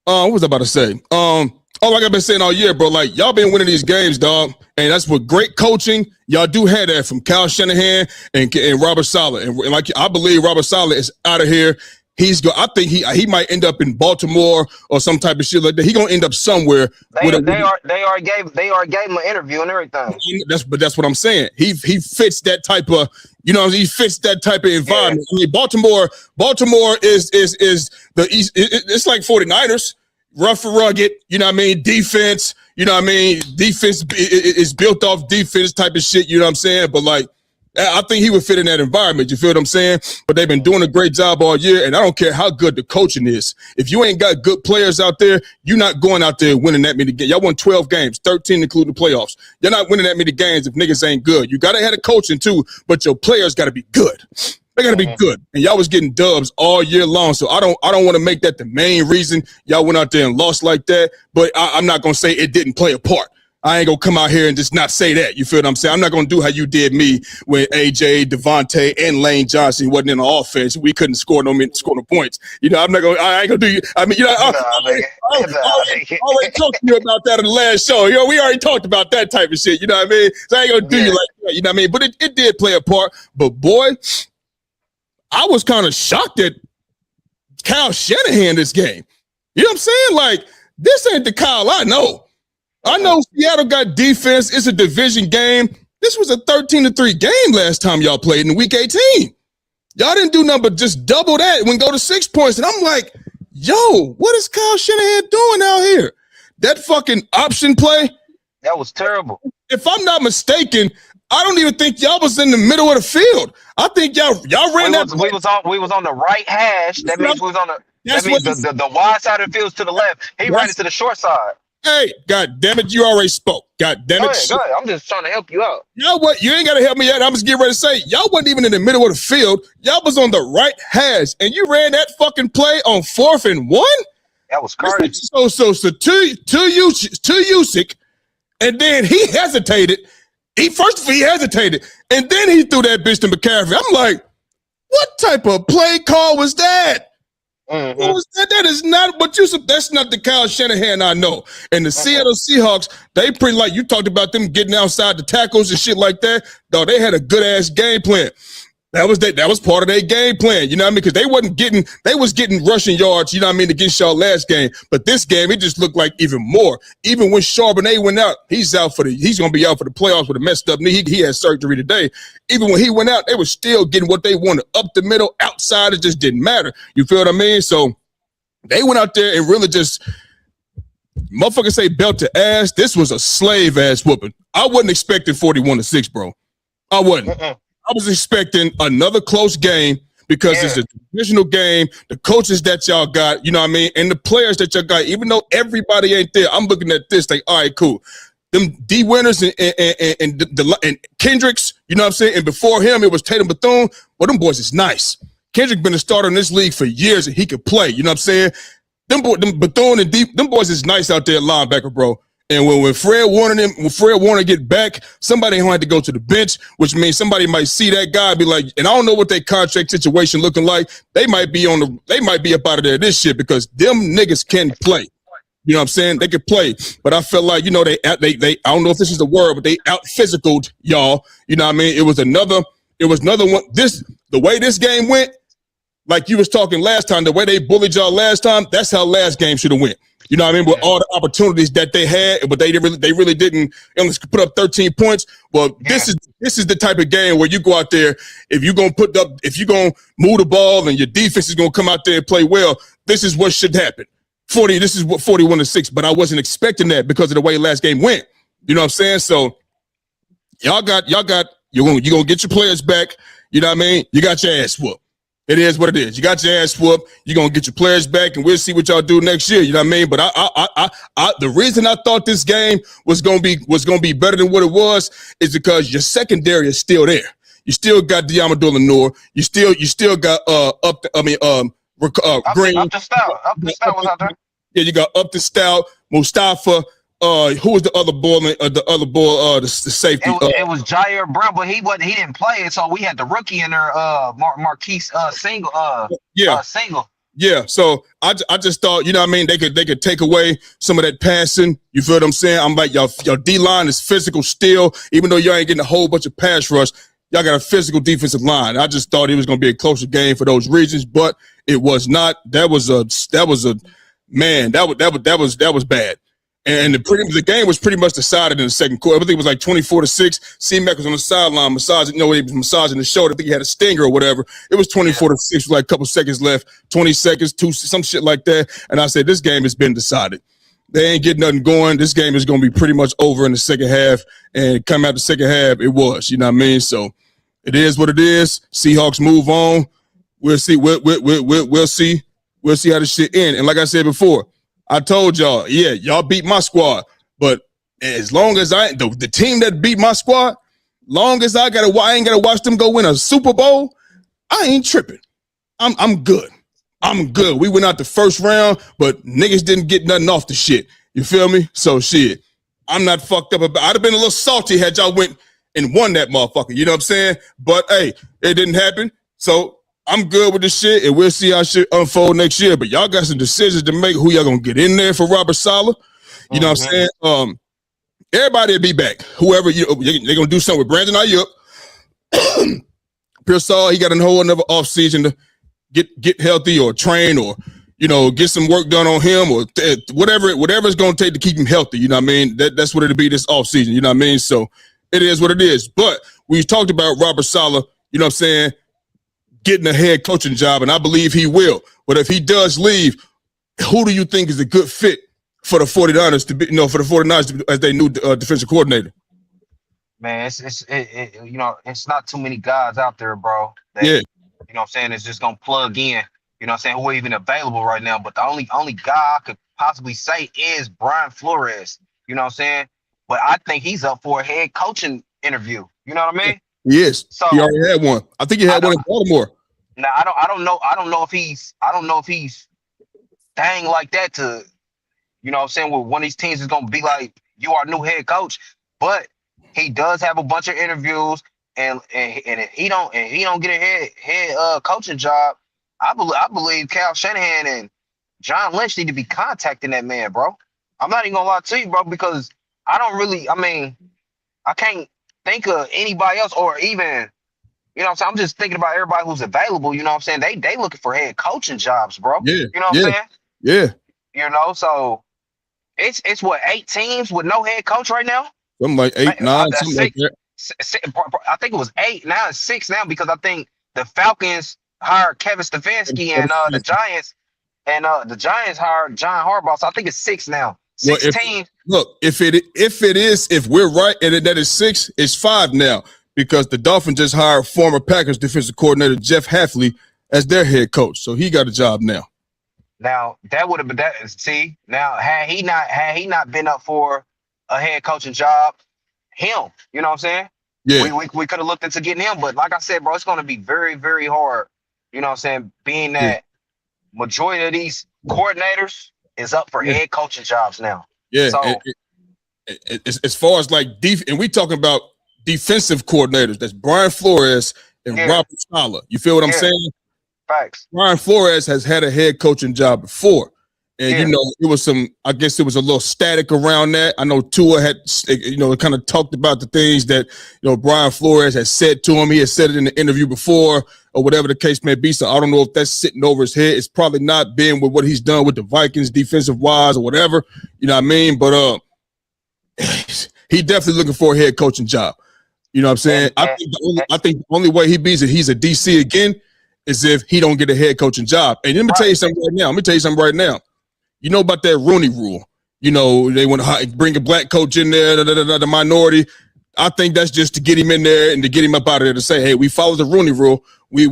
C: What was I about to say? Like I've been saying all year, bro, like y'all been winning these games, dog. And that's with great coaching. Y'all do have that from Kyle Shanahan and Robert Saleh. And like I believe Robert Saleh is out of here. I think he might end up in Baltimore or some type of shit like that. He gonna end up somewhere.
E: They already gave him an interview and everything.
C: That's what I'm saying. He fits that type of, you know, he fits that type of environment. Yeah. I mean, Baltimore is the East. It's like 49ers, rough and rugged. You know what I mean? Defense. You know what I mean? Defense is built off defense type of shit. You know what I'm saying? But like, I think he would fit in that environment. You feel what I'm saying? But they've been doing a great job all year, and I don't care how good the coaching is. If you ain't got good players out there, you're not going out there winning that many games. Y'all won 12 games, 13 including the playoffs. You're not winning that many games if niggas ain't good. You got to have the coaching too, but your players got to be good. They got to be good. And y'all was getting dubs all year long, so I don't want to make that the main reason y'all went out there and lost like that, but I'm not going to say it didn't play a part. I ain't gonna come out here and just not say that. You feel what I'm saying? I'm not gonna do how you did me when AJ, Devontae, and Lane Johnson wasn't in the offense. We couldn't score no points. You know, I ain't gonna do you. I mean, you know, I already talked to you about that in the last show. You know, we already talked about that type of shit. You know what I mean? So I ain't gonna do you like that. You know what I mean? But it did play a part. But boy, I was kind of shocked at Kyle Shanahan this game. You know what I'm saying? Like, this ain't the Kyle I know. I know Seattle got defense. It's a division game. This was a 13-3 game last time y'all played in week 18. Y'all didn't do nothing but just double that and go to 6 points. And I'm like, yo, what is Kyle Shanahan doing out here? That fucking option play?
E: That was terrible.
C: If I'm not mistaken, I don't even think y'all was in the middle of the field. I think y'all ran that.
E: We was on the right hash. That means we was on the. That means the wide side of the field to the left. He ran it to the short side.
C: Hey, God damn it, you already spoke. God damn it.
E: Go ahead. I'm just trying to help you out.
C: You know what? You ain't got to help me yet. I'm just getting ready to say, y'all wasn't even in the middle of the field. Y'all was on the right hash, and you ran that fucking play on 4th and 1?
E: That was crazy.
C: So to Usyk, and then he hesitated. He hesitated, and then he threw that bitch to McCaffrey. I'm like, what type of play call was that?
E: Mm-hmm.
C: What was that? That is not what you. That's not the Kyle Shanahan I know. And the Seattle Seahawks, they pretty like you talked about them getting outside the tackles and shit like that. Though they had a good ass game plan. That was part of their game plan, you know what I mean? Because they was getting rushing yards, you know what I mean, against y'all last game. But this game, it just looked like even more. Even when Charbonnet went out, he's gonna be out for the playoffs with a messed up knee. He had surgery today. Even when he went out, they were still getting what they wanted. Up the middle, outside, it just didn't matter. You feel what I mean? So they went out there and really just motherfuckers say belt to ass. This was a slave ass whooping. I wasn't expecting 41-6, bro. I wasn't. I was expecting another close game because it's a divisional game. The coaches that y'all got, you know what I mean, and the players that y'all got, even though everybody ain't there, I'm looking at this like, all right, cool. Them D Winners and Kendricks, you know what I'm saying? And before him, it was Tatum Bethune. Well, them boys is nice. Kendrick been a starter in this league for years and he could play, you know what I'm saying? Them Bethune and them boys is nice out there at linebacker, bro. And when Fred Warner get back, somebody gonna have to go to the bench, which means somebody might see that guy and be like, and I don't know what their contract situation looking like. They might be up out of there this shit because them niggas can play. You know what I'm saying? They could play, but I feel like, you know, they I don't know if this is the word, but they out physicaled y'all. You know what I mean? It was another one. The way this game went, like you was talking last time, the way they bullied y'all last time, that's how last game should have went. You know what I mean? With all the opportunities that they had, but they really didn't put up 13 points. Well, this is the type of game where you go out there, if you're gonna move the ball and your defense is gonna come out there and play well, this is what should happen. This is what 41-6, but I wasn't expecting that because of the way last game went. You know what I'm saying? So you're gonna get your players back. You know what I mean? You got your ass whooped. It is what it is. You got your ass whooped. You're going to get your players back, and we'll see what y'all do next year. You know what I mean? But the reason I thought this game was going to be better than what it was is because your secondary is still there. You still got Diamador Lenore. You still got Green.
E: Up the stout was out there.
C: Yeah, you got Up the Stout, Mustafa. Who was the other boy? The safety.
E: It was Jair Brown, but he didn't play it, so we had the rookie in there, Marquise Single. Single.
C: Yeah, so I just thought, you know what I mean, they could take away some of that passing. You feel what I'm saying? I'm like, your D-line is physical still, even though y'all ain't getting a whole bunch of pass rush. Y'all got a physical defensive line. I just thought it was going to be a closer game for those reasons, but it was not. That was bad. And the game was pretty much decided in the second quarter. I think it was like 24-6. C-Mac was on the sideline massaging. He was massaging the shoulder. I think he had a stinger or whatever. It was 24-6 with like a couple seconds left, 20 seconds, some shit like that. And I said, this game has been decided. They ain't getting nothing going. This game is going to be pretty much over in the second half. And coming out the second half, it was. You know what I mean? So it is what it is. Seahawks move on. We'll see. We'll see. We'll see how this shit ends. And like I said before, I told y'all, yeah, y'all beat my squad, but as long as the team that beat my squad, long as I ain't gotta watch them go win a Super Bowl, I ain't tripping. I'm good. I'm good. We went out the first round, but niggas didn't get nothing off the shit. You feel me? So shit, I'm not fucked up about. I'd have been a little salty had y'all went and won that motherfucker. You know what I'm saying? But hey, it didn't happen. So I'm good with this shit, and we'll see how shit unfold next year. But y'all got some decisions to make. Who y'all gonna get in there for Robert Saleh? You know what I'm saying? Everybody will be back. Whoever they're gonna do something with Brandon Ayuk. Pearsall, he got a whole another offseason to get healthy or train or get some work done on him or whatever it's gonna take to keep him healthy. You know what I mean? That's what it'll be this offseason. You know what I mean? So it is what it is. But we talked about Robert Saleh. You know what I'm saying? Getting a head coaching job, and I believe he will. But if he does leave, who do you think is a good fit for the 49ers to be? For the 49ers as their new defensive coordinator?
E: Man, it's not too many guys out there, bro. That,
C: yeah.
E: You know what I'm saying? It's just gonna plug in. You know what I'm saying? Who are even available right now? But the only guy I could possibly say is Brian Flores. You know what I'm saying? But I think he's up for a head coaching interview. You know what I mean?
C: He is.
E: So
C: he already had one. I think he had one in Baltimore.
E: Now I don't know if he's dang like that to, you know what I'm saying, well, one of these teams is gonna be like, you are new head coach, but he does have a bunch of interviews, and if he don't get a head coaching job, I believe Cal Shanahan and John Lynch need to be contacting that man, bro. I'm not even gonna lie to you, bro, because I can't think of anybody else, or even, you know what I'm saying, I'm just thinking about everybody who's available, you know what I'm saying? They looking for head coaching jobs, bro.
C: Yeah.
E: You know what I'm saying?
C: Yeah.
E: You know, so it's what, 8 teams with no head coach right now?
C: Something like 8, 9, something like that.
E: I think it was 8. Now it's 6 now, because I think the Falcons hired Kevin Stefanski, and the Giants hired John Harbaugh. So I think it's 6 now. 6 teams.
C: Look, if we're right and that is 6, it's 5 now, because the Dolphins just hired former Packers defensive coordinator Jeff Hafley as their head coach. So he got a job now.
E: Now that would have been that. See, now had he not been up for a head coaching job, you know what I'm saying?
C: Yeah,
E: we could have looked into getting him, but like I said, bro, it's going to be very, very hard. You know what I'm saying? Being that majority of these coordinators is up for head coaching jobs now.
C: Yeah.
E: So
C: as far as like and we talking about defensive coordinators, that's Brian Flores and Robert Saleh. You feel what I'm saying?
E: Facts.
C: Brian Flores has had a head coaching job before. And, you know, it was I guess it was a little static around that. I know Tua had, you know, kind of talked about the things that, you know, Brian Flores has said to him. He has said it in the interview before, or whatever the case may be. So I don't know if that's sitting over his head. It's probably not been with what he's done with the Vikings defensive wise or whatever. You know what I mean? But he definitely looking for a head coaching job. You know what I'm saying? I think the only way he beats it, he's a DC again, is if he don't get a head coaching job. And let me tell you something right now. You know about that Rooney Rule. You know, they want to bring a black coach in there, the minority. I think that's just to get him in there and to get him up out of there to say, hey, we follow the Rooney Rule. We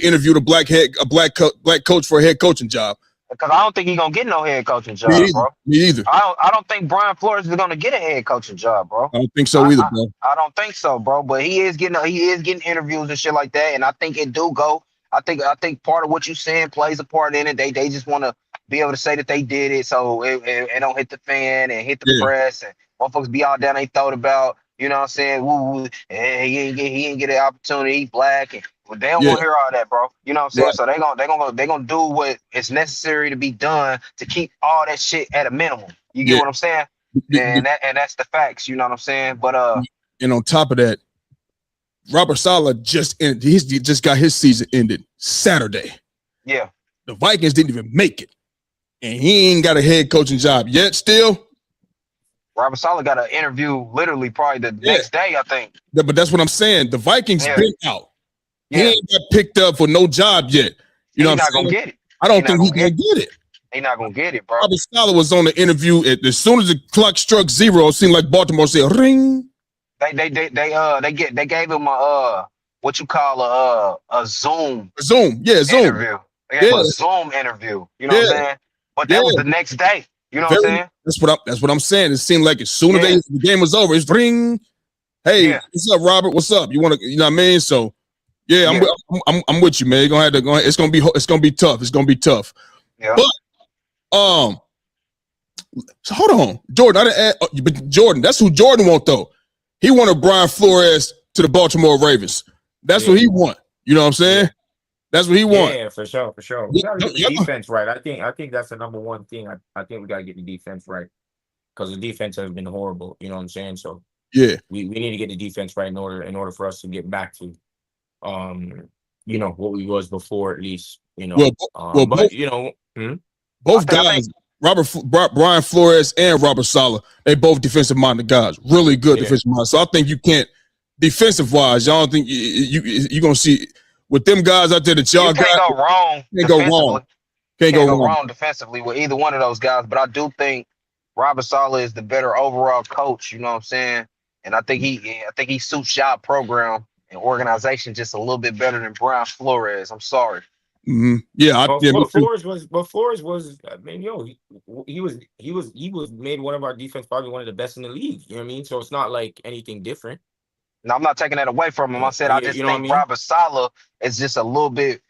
C: interviewed a black coach for a head coaching job.
E: Because I don't think he's gonna get no head coaching job, bro.
C: Me either.
E: I don't think Brian Flores is gonna get a head coaching job, bro.
C: I don't think so either, bro.
E: I don't think so, bro. But he is getting interviews and shit like that, and I think it do go. I think part of what you saying plays a part in it. They just want to be able to say that they did it, so it don't hit the fan and hit the press, and motherfuckers be all down they thought about. You know what I'm saying? Woo, he ain't get an opportunity. He black, and they don't want to hear all that, bro. You know what I'm saying? So they gonna do what is necessary to be done to keep all that shit at a minimum. You get what I'm saying? And that's the facts. You know what I'm saying? But
C: and on top of that, Robert Saleh just got his season ended Saturday.
E: Yeah,
C: the Vikings didn't even make it, and he ain't got a head coaching job yet. Still.
E: Robert Saleh got an interview literally probably the next day, I think.
C: Yeah, but that's what I'm saying. The Vikings been out. He ain't got picked up for no job yet. You know what I'm saying?
E: Gonna get it.
C: I don't think he's gonna get it.
E: He's not gonna get it, bro.
C: Robert Saleh was on the interview as soon as the clock struck 0. It seemed like Baltimore said ring.
E: They gave him a what you call a Zoom.
C: Zoom
E: interview. They gave him a Zoom interview. You know what I'm saying? But that was the next day. You know what I'm saying?
C: That's what I'm saying. It seemed like as soon as the game was over, it's ring. Hey, what's up, Robert? What's up? You want to? You know what I mean? So, I'm with you, man. You're gonna have to. It's gonna be tough. It's gonna be tough.
E: Yeah.
C: But so hold on, Jordan. But Jordan, that's who Jordan want though. He wanted Brian Flores to the Baltimore Ravens. That's what he want. You know what I'm saying? That's what he wants.
D: Yeah, for sure. We gotta get the defense right. I think that's the number one thing. I think we gotta get the defense right, because the defense has been horrible. You know what I'm saying? So we need to get the defense right in order for us to get back to you know, what we was before, at least. You know, but you know,
C: both guys, Brian Flores and Robert Saleh, they both defensive minded guys, really good defensive minded. So I think you can't, defensive wise, y'all don't think you gonna see. With them guys out there that y'all got,
E: go wrong.
C: Can't go wrong
E: defensively with either one of those guys. But I do think Robert Saleh is the better overall coach. You know what I'm saying? And I think he suits y'all program and organization just a little bit better than Brian Flores. I'm sorry.
C: Yeah,
D: Flores was. I mean, he was made one of our defense probably one of the best in the league. You know what I mean? So it's not like anything different.
E: No, I'm not taking that away from him. I said I just think Robert Saleh is just a little bit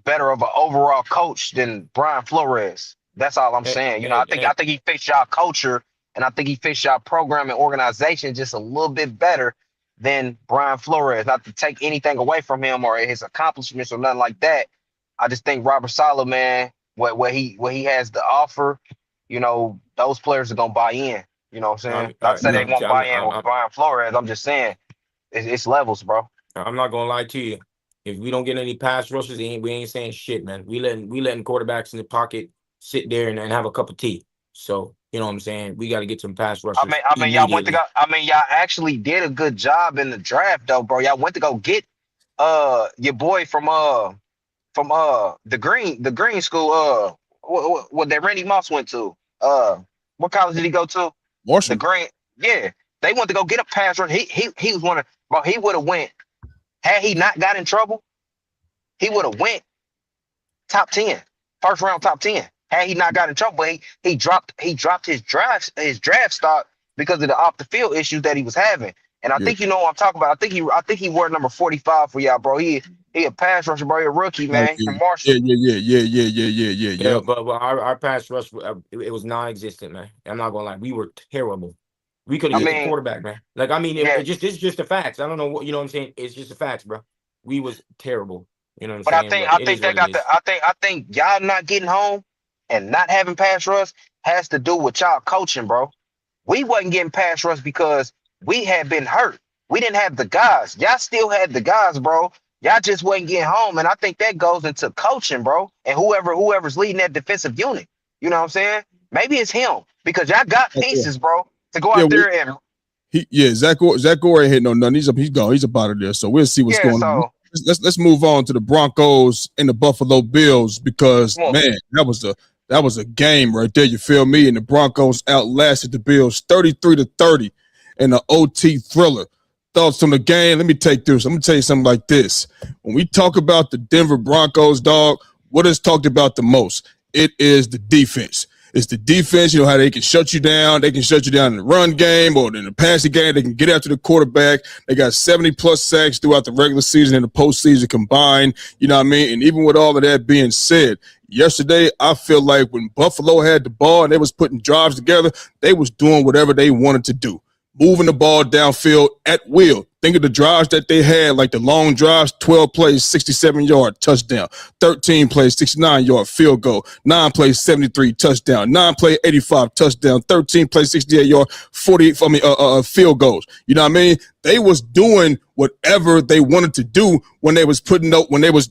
E: better of an overall coach than Brian Flores. That's all I'm saying. I think he fits y'all culture, and I think he fits y'all program and organization just a little bit better than Brian Flores. Not to take anything away from him or his accomplishments or nothing like that. I just think Robert Saleh, man, what he has to offer, those players are gonna buy in. You know what I'm saying? Not to say they won't buy in with Brian Flores. I'm just saying it's levels, bro.
D: I'm not gonna lie to you. If we don't get any pass rushes, we ain't saying shit, man. We letting quarterbacks in the pocket sit there and have a cup of tea. So you know what I'm saying? We got to get some pass rushers.
E: I mean, y'all went to go. I mean, y'all actually did a good job in the draft, though, bro. Y'all went to go get your boy from the green school. What that Randy Moss went to. What college did he go to?
C: Marshall.
E: The Green. Yeah, they went to go get a pass rush. He was one of. Bro, he would have went. Had he not got in trouble, he would have went top 10, first round top 10. Had he not got in trouble, but he dropped his draft stock because of the off the field issues that he was having. And I think you know what I'm talking about. I think he wore number 45 for y'all, bro. He a pass rusher, bro. He a rookie, man. From Marshall.
D: Yeah. But our pass rush, it was non-existent, man. I'm not gonna lie, we were terrible. We could have hit the quarterback, man. Like, I mean, it's just the facts. I don't know what you know what I'm saying. It's just the facts, bro. We was terrible. You know what I'm saying?
E: I think y'all not getting home and not having pass rush has to do with y'all coaching, bro. We wasn't getting pass rush because we had been hurt. We didn't have the guys. Y'all still had the guys, bro. Y'all just wasn't getting home. And I think that goes into coaching, bro. And whoever's leading that defensive unit. You know what I'm saying? Maybe it's him because y'all got pieces, bro. To go out there and
C: Zach Gore ain't hitting on nothing. He's gone. He's up out of there. So we'll see what's going on. Let's move on to the Broncos and the Buffalo Bills because man, that was a game right there. You feel me? And the Broncos outlasted the Bills 33-30 in an OT thriller. Thoughts on the game? Let me take this. I'm gonna tell you something like this. When we talk about the Denver Broncos, dog, what is talked about the most? It is the defense. It's the defense, how they can shut you down. They can shut you down in the run game or in the passing game. They can get after the quarterback. They got 70-plus sacks throughout the regular season and the postseason combined. You know what I mean? And even with all of that being said, yesterday, I feel like when Buffalo had the ball and they was putting drives together, they was doing whatever they wanted to do. Moving the ball downfield at will. Think of the drives that they had, like the long drives, 12 plays, 67-yard touchdown, 13 plays, 69-yard field goal, 9 plays, 73 touchdown, 9 play, 85 touchdown, 13 plays, 68-yard, 48 field goals. You know what I mean? They was doing whatever they wanted to do when they was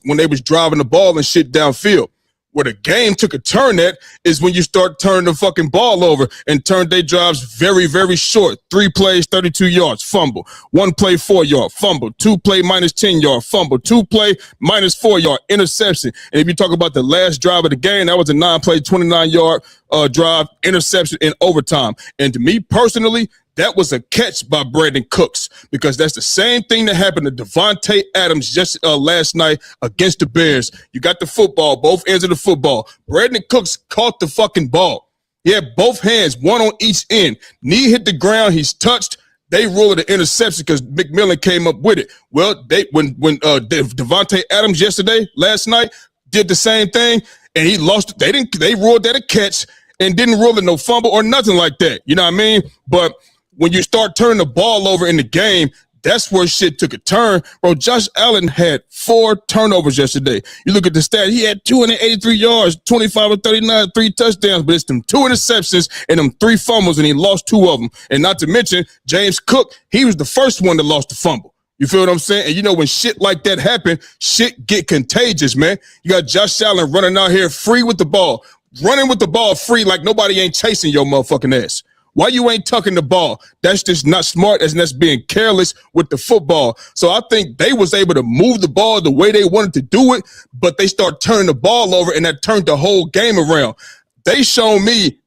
C: when they was driving the ball and shit downfield. Where the game took a turn at is when you start turning the fucking ball over and turn their drives very, very short. 3 plays, 32 yards, fumble. 1 play, 4-yard, fumble. 2 play, minus 10-yard, fumble. 2 play, minus 4-yard, interception. And if you talk about the last drive of the game, that was a 9-play, 29-yard drive, interception in overtime. And to me personally, that was a catch by Brandon Cooks because that's the same thing that happened to Devontae Adams just last night against the Bears. You got the football, both ends of the football. Brandon Cooks caught the fucking ball. He had both hands, one on each end. Knee hit the ground. He's touched. They ruled it an interception because McMillan came up with it. Well, when Devontae Adams last night, did the same thing, and he lost. They ruled that a catch and didn't rule it no fumble or nothing like that. You know what I mean? But when you start turning the ball over in the game, that's where shit took a turn. Bro, Josh Allen had 4 turnovers yesterday. You look at the stat, he had 283 yards, 25 of 39, 3 touchdowns, but it's them 2 interceptions and them 3 fumbles, and he lost 2 of them. And not to mention, James Cook, he was the first one that lost the fumble. You feel what I'm saying? And when shit like that happen, shit get contagious, man. You got Josh Allen running out here free with the ball, running with the ball free like nobody ain't chasing your motherfucking ass. Why you ain't tucking the ball? That's just not smart, and that's being careless with the football. So I think they was able to move the ball the way they wanted to do it, but they start turning the ball over, and that turned the whole game around. They showed me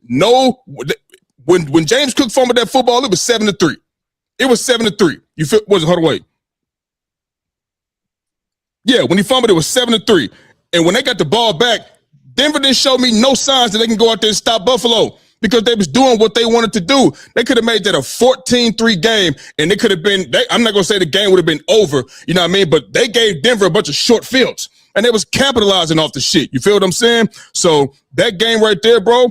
C: when James Cook fumbled that football, it was 7-3. It was 7-3. You feel? Hold on, wait. Yeah, when he fumbled, it was 7-3. And when they got the ball back, Denver didn't show me no signs that they can go out there and stop Buffalo because they was doing what they wanted to do. They could have made that a 14-3 game, and it could have been, I'm not going to say the game would have been over, you know what I mean? But they gave Denver a bunch of short fields, and they was capitalizing off the shit. You feel what I'm saying? So that game right there, bro,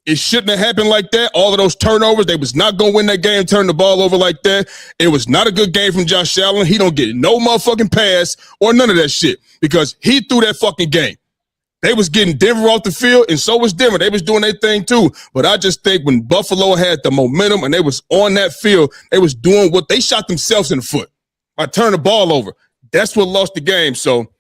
C: it shouldn't have happened like that. All of those turnovers, they was not going to win that game, turn the ball over like that. It was not a good game from Josh Allen. He don't get no motherfucking pass or none of that shit because he threw that fucking game. They was getting Denver off the field, and so was Denver. They was doing their thing too. But I just think when Buffalo had the momentum and they was on that field, they was doing what they shot themselves in the foot. I turned the ball over. That's what lost the game. So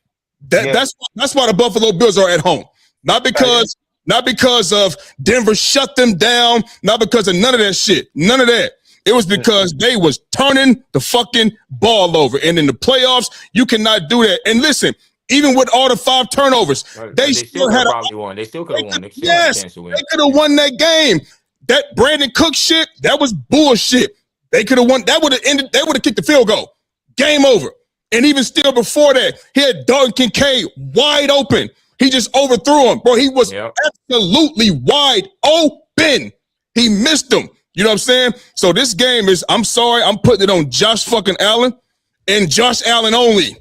C: that's why the Buffalo Bills are at home. Not because of Denver shut them down, not because of none of that shit. None of that. It was because they was turning the fucking ball over. And in the playoffs, you cannot do that. And listen, even with all the 5 turnovers, they still had
D: probably won. They still could have won.
C: Yes, they could have won that game. That Brandon Cook shit, that was bullshit. They could have won. That would have ended. They would have kicked the field goal. Game over. And even still before that, he had Dalton Kincaid wide open. He just overthrew him. Bro, he was absolutely wide open. He missed him. You know what I'm saying? So this game is, I'm sorry, I'm putting it on Josh fucking Allen and Josh Allen only.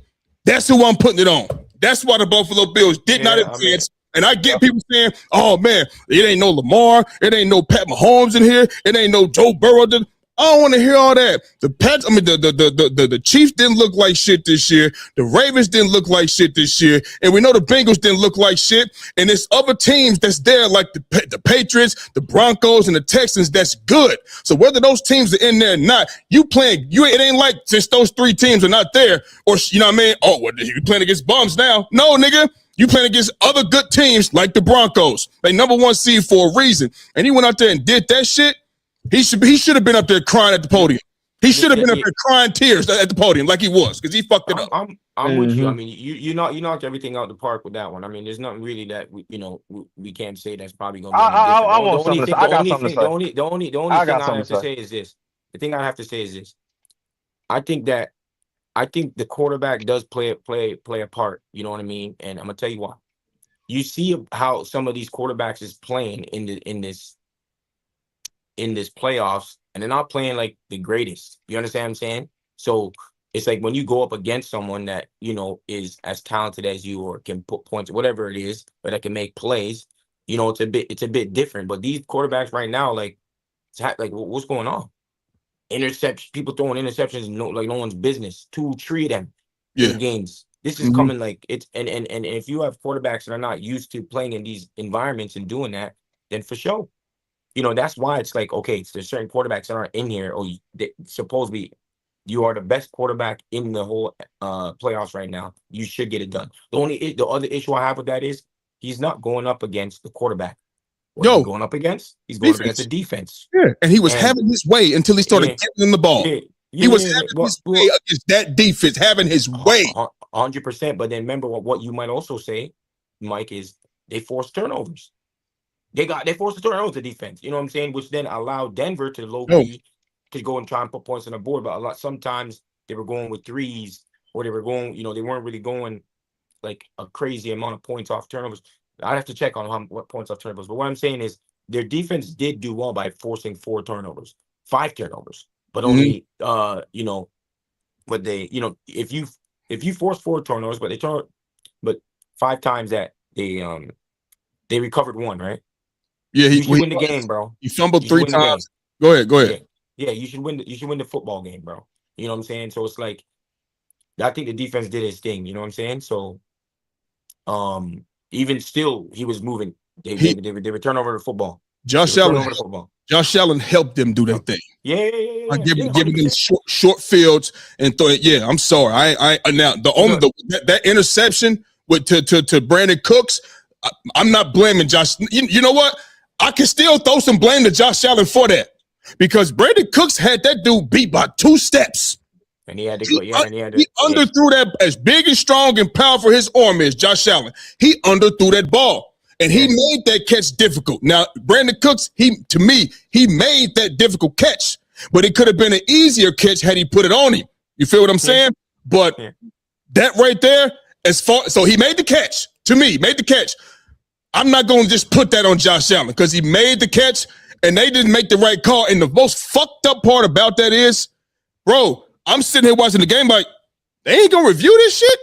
C: That's who I'm putting it on. That's why the Buffalo Bills did not advance. And I get people saying, oh, man, it ain't no Lamar. It ain't no Pat Mahomes in here. It ain't no Joe Burrow. I don't want to hear all that. The Chiefs didn't look like shit this year. The Ravens didn't look like shit this year. And we know the Bengals didn't look like shit. And there's other teams that's there like the Patriots, the Broncos, and the Texans that's good. So whether those teams are in there or not, it ain't like since those 3 teams are not there or, you know what I mean? Oh, well, you playing against bums now. No, nigga. You playing against other good teams like the Broncos. They number 1 seed for a reason. And he went out there and did that shit. He should have been up there crying at the podium. He should have been up there crying tears at the podium like he was because he fucked it up.
D: I'm with you. I mean, you knocked everything out the park with that one. I mean, there's nothing really that we can't say that's probably going to be. The only thing I have to say is this. The thing I have to say is this. I think the quarterback does play a part. You know what I mean? And I'm gonna tell you why. You see how some of these quarterbacks is playing in this playoffs, and they're not playing like the greatest. You understand what I'm saying? So it's like when you go up against someone that, is as talented as you or can put points, whatever it is, but that can make plays, it's a bit different. But these quarterbacks right now, like what's going on? Interceptions, people throwing interceptions, no one's business. 2, 3 of them in games. This is coming like it's and if you have quarterbacks that are not used to playing in these environments and doing that, then for sure. That's why it's like, okay, there's certain quarterbacks that aren't in here, or supposedly you are the best quarterback in the whole playoffs right now. You should get it done. The other issue I have with that is he's not going up against the quarterback. He's going up against? He's going up against the defense.
C: Yeah, and he was having his way until he started giving him the ball. He was having his way against that defense, having his way.
D: 100%. But then remember what you might also say, Mike, is they forced turnovers. They forced the turnovers to defense. You know what I'm saying? Which then allowed Denver to low-key to go and try and put points on the board. But sometimes they were going with 3s, or they were going, they weren't really going like a crazy amount of points off turnovers. I'd have to check on what points off turnovers. But what I'm saying is their defense did do well by forcing 4 turnovers, 5 turnovers, but only, but they, if you force 4 turnovers, but 5 times that they recovered 1, right?
C: Yeah,
D: you should win the game, bro.
C: He fumbled 3 times. Go ahead.
D: Yeah, you should win the football game, bro. You know what I'm saying? So it's like, I think the defense did his thing. You know what I'm saying? So, even still, he was moving. They would turn over the football. Josh
C: Allen helped them do that thing.
D: Yeah.
C: Giving them short fields and throw it. Yeah, I'm sorry. I now that interception to Brandon Cooks. I'm not blaming Josh. You know what? I can still throw some blame to Josh Allen for that because Brandon Cooks had that dude beat by 2 steps.
D: And he had to go.
C: He underthrew that. As big and strong and powerful his arm is, Josh Allen. He underthrew that ball, and he made that catch difficult. Now, Brandon Cooks, he made that difficult catch, but it could have been an easier catch had he put it on him. You feel what I'm saying? But that right there, so he made the catch. To me, made the catch. I'm not going to just put that on Josh Allen because he made the catch and they didn't make the right call. And the most fucked up part about that is, bro, I'm sitting here watching the game like, they ain't going to review this shit?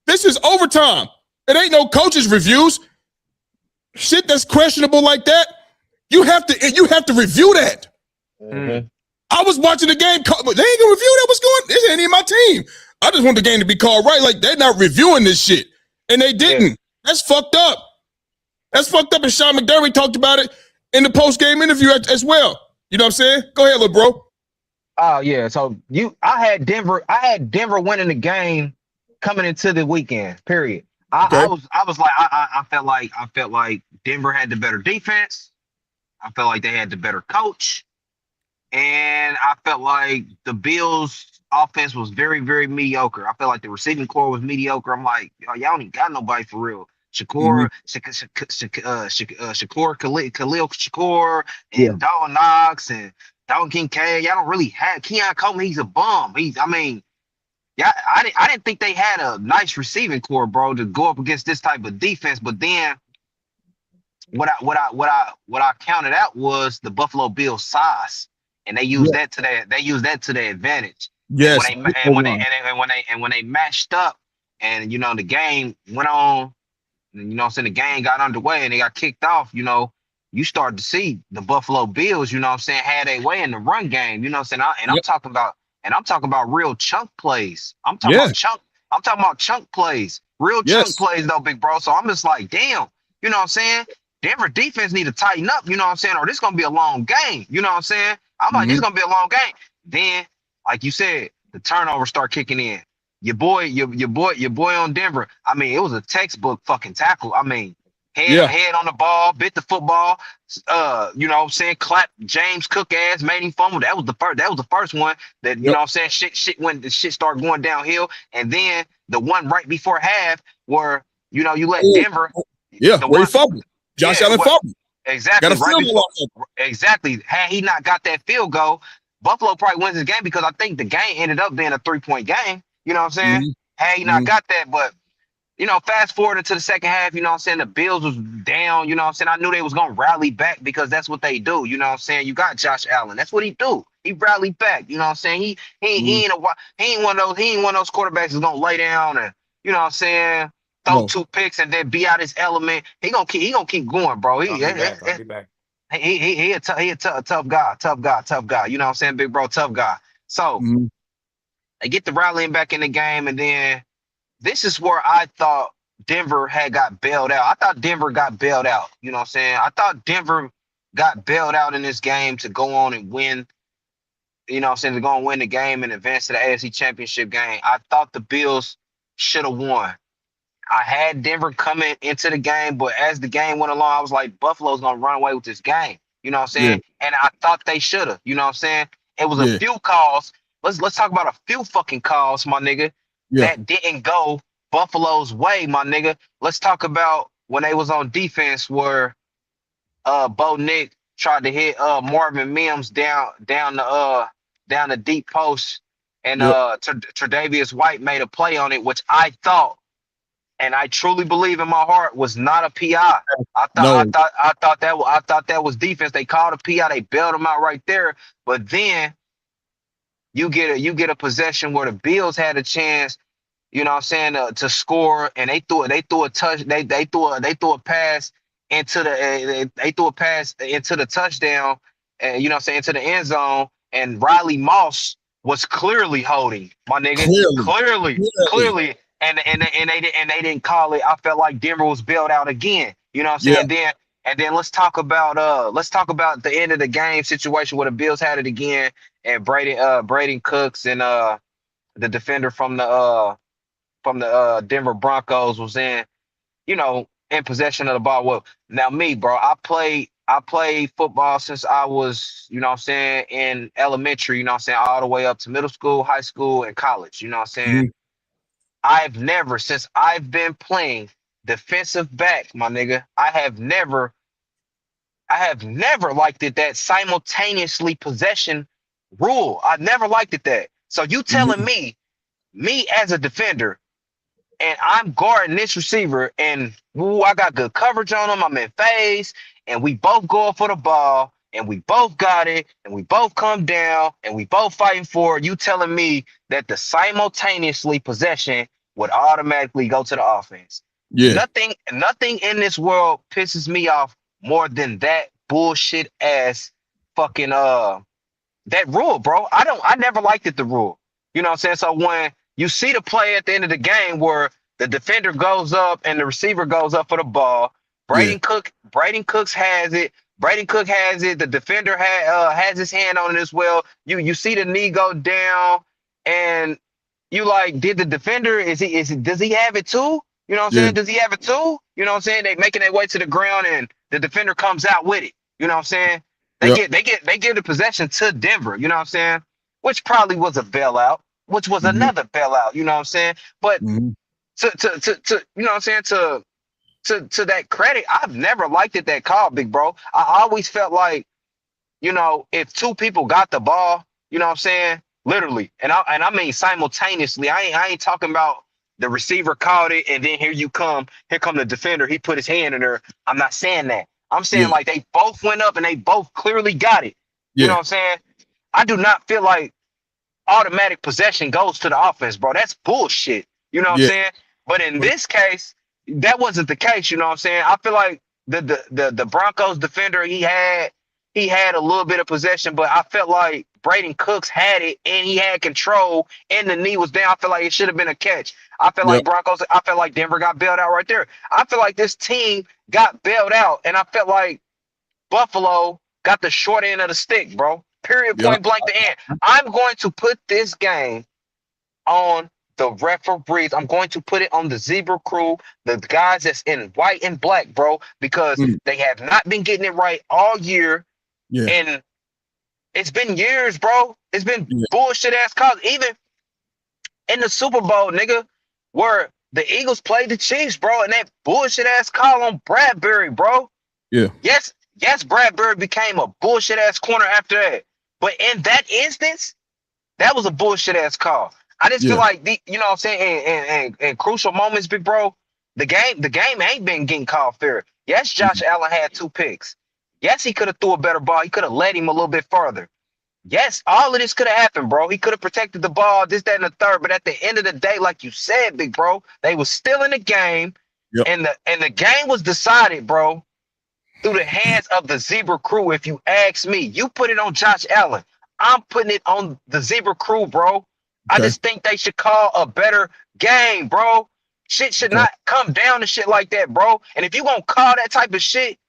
C: This is overtime. It ain't no coaches' reviews. Shit that's questionable like that, you have to review that.
E: Mm-hmm.
C: I was watching the game, but they ain't going to review that. What's going on? This ain't even my team. I just want the game to be called right. Like, they're not reviewing this shit. And they didn't. Yeah. That's fucked up. That's fucked up, and Sean McDermott talked about it in the post-game interview as well. You know what I'm saying? Go ahead, little bro.
E: Oh yeah. So I had Denver winning the game coming into the weekend. Period. I felt like Denver had the better defense. I felt like they had the better coach, and I felt like the Bills' offense was very, very mediocre. I felt like the receiving core was mediocre. I'm like, y'all don't even got nobody for real. Shakur, Khalil Shakur, and Dalton Knox and Dalton Kincaid. Y'all don't really have Keon Coleman. He's a bum. I didn't think they had a nice receiving core, bro, to go up against this type of defense. But then what I counted out was the Buffalo Bills size, and they used that to their advantage.
C: Yes.
E: And when they matched up, and the game went on. The game got underway and they got kicked off, you start to see the Buffalo Bills, had a way in the run game, I'm talking about real chunk plays. I'm talking about chunk plays, real chunk plays though, big bro. So I'm just like, damn, Denver defense need to tighten up, or this gonna be a long game, I'm like, it's gonna be a long game. Then, like you said, the turnovers start kicking in. Your boy on Denver. I mean, it was a textbook fucking tackle. I mean, head on the ball, bit the football. Clap James Cook ass, made him fumble. That was the first one that shit when the shit started going downhill. And then the one right before half where you let Denver.
C: Where he fumbled. Josh Allen fumbled.
E: Exactly. Exactly. Had he not got that field goal, Buffalo probably wins this game because I think the game ended up being a 3-point game. You know what I'm saying?
C: Mm-hmm.
E: Had he not got that, but fast forward into the second half, the Bills was down, I knew they was gonna rally back because that's what they do, You got Josh Allen, that's what he do. He rallied back, He ain't one of those quarterbacks that's gonna lay down and throw 2 picks and then be out his element. He gonna keep going, bro. He a tough guy. You know what I'm saying, big bro, tough guy. So they get the rallying back in the game, and then this is where I thought Denver had got bailed out. I thought Denver got bailed out. You know what I'm saying? I thought Denver got bailed out in this game to go on and win. You know what I'm saying? To go and win the game and advance to the AFC Championship game. I thought the Bills should have won. I had Denver coming into the game, but as the game went along, I was like, Buffalo's gonna run away with this game. You know what I'm saying? And I thought they should have. You know what I'm saying? It was a few calls. Let's talk about a few fucking calls, my nigga, that didn't go Buffalo's way, my nigga. Let's talk about when they was on defense where Bo Nick tried to hit Marvin Mims down the deep post, and Tre'Davious White made a play on it, which I thought, and I truly believe in my heart, was not a PI. I thought that was defense. They called a PI. They bailed him out right there. But then you get a possession where the Bills had a chance, you know what I'm saying, to score, and they threw a pass into the touchdown, and you know what I'm saying, into the end zone, and Riley Moss was clearly holding, my nigga, clearly. And they didn't call it. I felt like Denver was bailed out again. You know what I'm saying? And then let's talk about the end of the game situation where the Bills had it again, and Braden Cooks and the defender from the Denver Broncos was in possession of the ball. Well, now me, bro, I played football since I was, you know what I'm saying, in elementary, you know what I'm saying, all the way up to middle school, high school, and college. You know what I'm saying? I've never, since I've been playing defensive back, my nigga, I have never liked it, that simultaneously possession rule. I never liked it that. So you telling me as a defender, and I'm guarding this receiver, and I got good coverage on him. I'm in phase, and we both going for the ball, and we both got it, and we both come down, and we both fighting for it. You telling me that the simultaneously possession would automatically go to the offense?
C: Yeah.
E: Nothing in this world pisses me off more than that bullshit ass fucking that rule, bro. I never liked it, the rule. You know what I'm saying? So when you see the play at the end of the game where the defender goes up and the receiver goes up for the ball, Braden Cooks has it. Braden Cook has it. The defender has his hand on it as well. You see the knee go down, and you like, did the defender does he have it too? You know what I'm saying? Does he have it too? You know what I'm saying? They making their way to the ground, and the defender comes out with it. You know what I'm saying? They give the possession to Denver. You know what I'm saying? Which probably was a bailout, which was another bailout. You know what I'm saying? But to you know what I'm saying, to that credit, I've never liked it, that call, big bro. I always felt like, you know, if two people got the ball, you know what I'm saying, literally, and I mean simultaneously. I ain't talking about the receiver caught it and then here come the defender, he put his hand in there. I'm not saying that. I'm saying like they both went up and they both clearly got it. You know what I'm saying? I do not feel like automatic possession goes to the offense, bro. That's bullshit. You know what I'm saying? But in this case, that wasn't the case. You know what I'm saying? I feel like the Broncos defender, he had a little bit of possession, but I felt like Braden Cooks had it and he had control and the knee was down. I feel like it should have been a catch. I feel like Denver got bailed out right there. I feel like this team got bailed out, and I felt like Buffalo got the short end of the stick, bro. Period, point blank, the end. I'm going to put this game on the referees. I'm going to put it on the Zebra Crew, the guys that's in white and black, bro, because they have not been getting it right all year. Yeah. And it's been years, bro. It's been bullshit ass calls. Even in the Super Bowl, nigga, where the Eagles played the Chiefs, bro, and that bullshit ass call on Bradbury, bro. Yeah. Yes, Bradbury became a bullshit ass corner after that. But in that instance, that was a bullshit ass call. I just feel like you know what I'm saying, in crucial moments, big bro, the game ain't been getting called fair. Yes, Josh Allen had 2 picks. Yes, he could have threw a better ball. He could have led him a little bit further. Yes, all of this could have happened, bro. He could have protected the ball, this, that, and the third. But at the end of the day, like you said, big bro, they was still in the game, and the game was decided, bro, through the hands of the Zebra Crew. If you ask me, you put it on Josh Allen. I'm putting it on the Zebra Crew, bro. Okay. I just think they should call a better game, bro. Shit should not come down to shit like that, bro. And if you gonna call that type of shit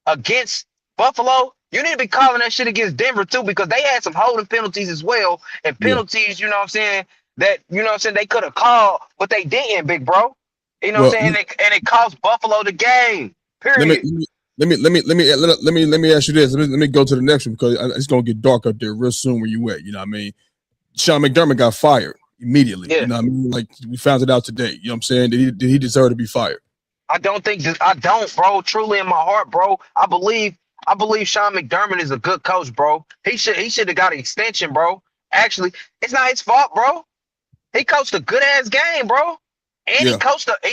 E: against Buffalo, you need to be calling that shit against Denver too, because they had some holding penalties as well, and penalties, you know what I'm saying, that, you know what I'm saying, they could have called, but they didn't, big bro. You know what I'm saying? And it cost Buffalo the game. Period.
C: Let me ask you this. Let me go to the next one, because it's gonna get dark up there real soon where you at. You know what I mean? Sean McDermott got fired immediately. You know what I mean? Like, we found it out today. You know what I'm saying? Did he deserve to be fired?
E: I don't, bro. Truly in my heart, bro. I believe Sean McDermott is a good coach, bro. He should have got an extension, bro. Actually, it's not his fault, bro. He coached a good ass game, bro. And he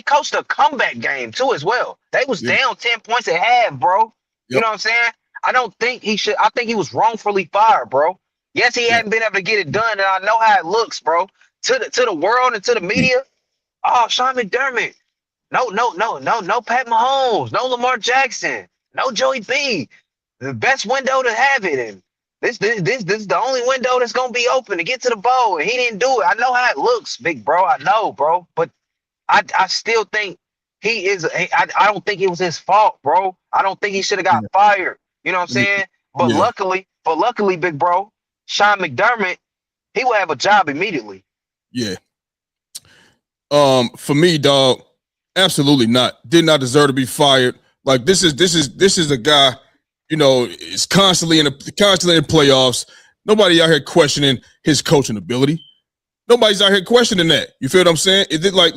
E: coached a comeback game too as well. They was down 10 points at half, bro. You know what I'm saying? I don't think he should. I think he was wrongfully fired, bro. Yes, he hadn't been able to get it done, and I know how it looks, bro. To the world and to the media. Oh, Sean McDermott. No, Pat Mahomes, no Lamar Jackson, no Joey B. The best window to have it, and this is the only window that's gonna be open to get to the bowl, and he didn't do it. I know how it looks, big bro. I know, bro, but I still think he is. I don't think it was his fault, bro. I don't think he should have got fired. You know what I'm saying? But luckily, big bro, Sean McDermott, he will have a job immediately.
C: Yeah. For me, dog, absolutely not. Did not deserve to be fired. Like, this is a guy, you know, is constantly in playoffs. Nobody out here questioning his coaching ability. Nobody's out here questioning that. You feel what I'm saying? Is it like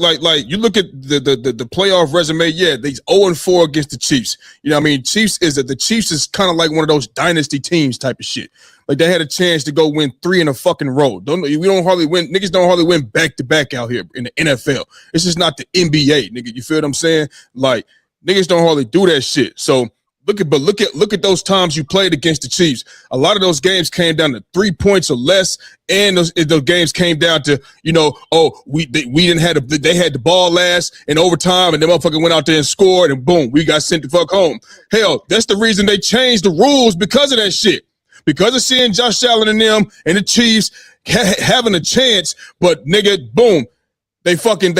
C: you look at the playoff resume? Yeah, they's 0-4 against the Chiefs. You know what I mean? The Chiefs is kind of like one of those dynasty teams type of shit. Like they had a chance to go win 3 in a fucking row. Niggas don't hardly win back to back out here in the NFL. It's just not the NBA, nigga. You feel what I'm saying? Like niggas don't hardly do that shit. So look at those times you played against the Chiefs. A lot of those games came down to 3 points or less, and those games came down to they had the ball last in overtime, and the motherfucker went out there and scored, and boom, we got sent the fuck home. Hell, that's the reason they changed the rules because of that shit. Because of seeing Josh Allen and them and the Chiefs having a chance, but nigga, boom. They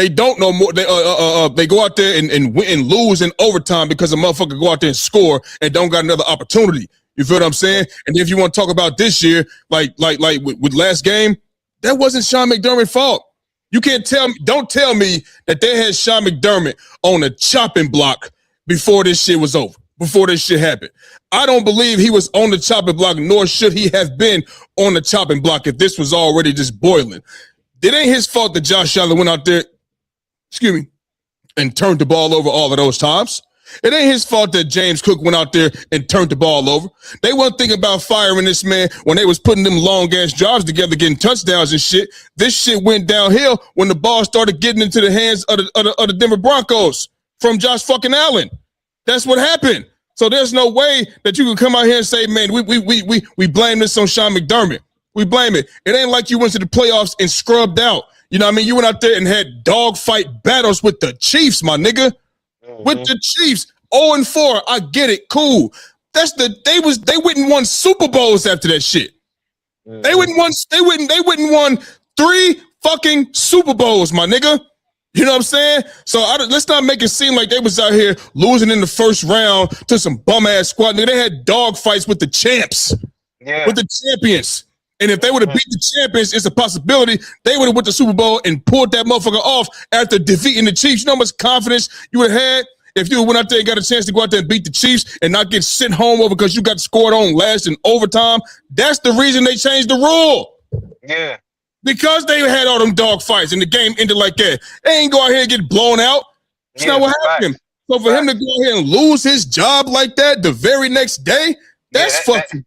C: don't know more. They go out there and win and lose in overtime because a motherfucker go out there and score and don't got another opportunity. You feel what I'm saying? And if you want to talk about this year, like with last game, that wasn't Sean McDermott's fault. You can't don't tell me that they had Sean McDermott on a chopping block before this shit was over, before this shit happened. I don't believe he was on the chopping block, nor should he have been on the chopping block if this was already just boiling. It ain't his fault that Josh Allen went out there, and turned the ball over all of those times. It ain't his fault that James Cook went out there and turned the ball over. They weren't thinking about firing this man when they was putting them long-ass drives together, getting touchdowns and shit. This shit went downhill when the ball started getting into the hands of the Denver Broncos from Josh fucking Allen. That's what happened. So there's no way that you can come out here and say, man, we blame this on Sean McDermott. We blame it. It ain't like you went to the playoffs and scrubbed out. You know what I mean? You went out there and had dogfight battles with the Chiefs, my nigga. Mm-hmm. With the Chiefs. 0-4. I get it. Cool. They went and won Super Bowls after that shit. Mm-hmm. They wouldn't won 3 fucking Super Bowls, my nigga. You know what I'm saying? So let's not make it seem like they was out here losing in the first round to some bum-ass squad. Nigga, they had dog fights with the champs. Yeah. With the champions. And if they would have beat the champions, it's a possibility they would have went to the Super Bowl and pulled that motherfucker off after defeating the Chiefs. You know how much confidence you would have had if you went out there and got a chance to go out there and beat the Chiefs and not get sent home over because you got scored on last in overtime? That's the reason they changed the rule. Yeah. Because they had all them dog fights and the game ended like that. They ain't go out here and get blown out. That's not what happened. So for him to go ahead and lose his job like that the very next day, that's fucking.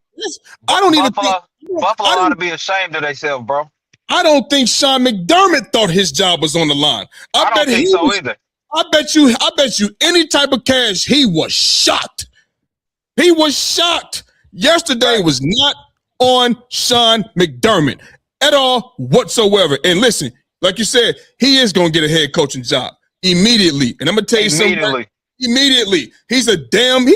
C: I don't even think.
E: Buffalo ought to be ashamed of themselves, bro.
C: I don't think Sean McDermott thought his job was on the line.
E: I don't think so either.
C: I bet you any type of cash, he was shocked. He was shocked. Yesterday was not on Sean McDermott at all whatsoever. And listen, like you said, he is going to get a head coaching job immediately. And I'm going to tell you something. Immediately. Sean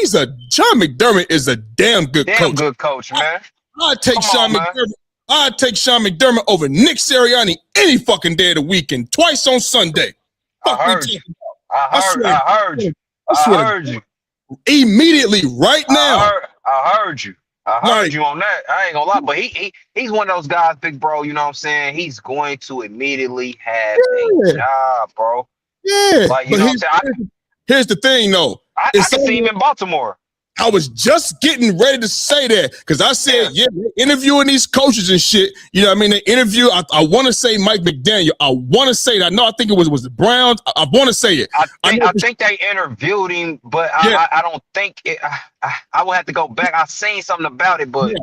C: McDermott is a damn good coach.
E: Damn good coach, man.
C: I'd take Sean McDermott over Nick Sirianni any fucking day of the week and twice on Sunday.
E: I heard you.
C: Immediately, right now.
E: I heard you. I heard you on that. I ain't gonna lie, but he's one of those guys, big bro. You know what I'm saying? He's going to immediately have a job, bro.
C: Yeah.
E: Like, you know what I'm saying?
C: Here's the thing, though.
E: I can see him in Baltimore.
C: I was just getting ready to say that because I said, interviewing these coaches and shit. You know what I mean? They interview. I want to say Mike McDaniel. I want to say that. No, I think it was the Browns. I want to say it.
E: I think they interviewed him, but I don't think it. I will have to go back. I seen something about it, but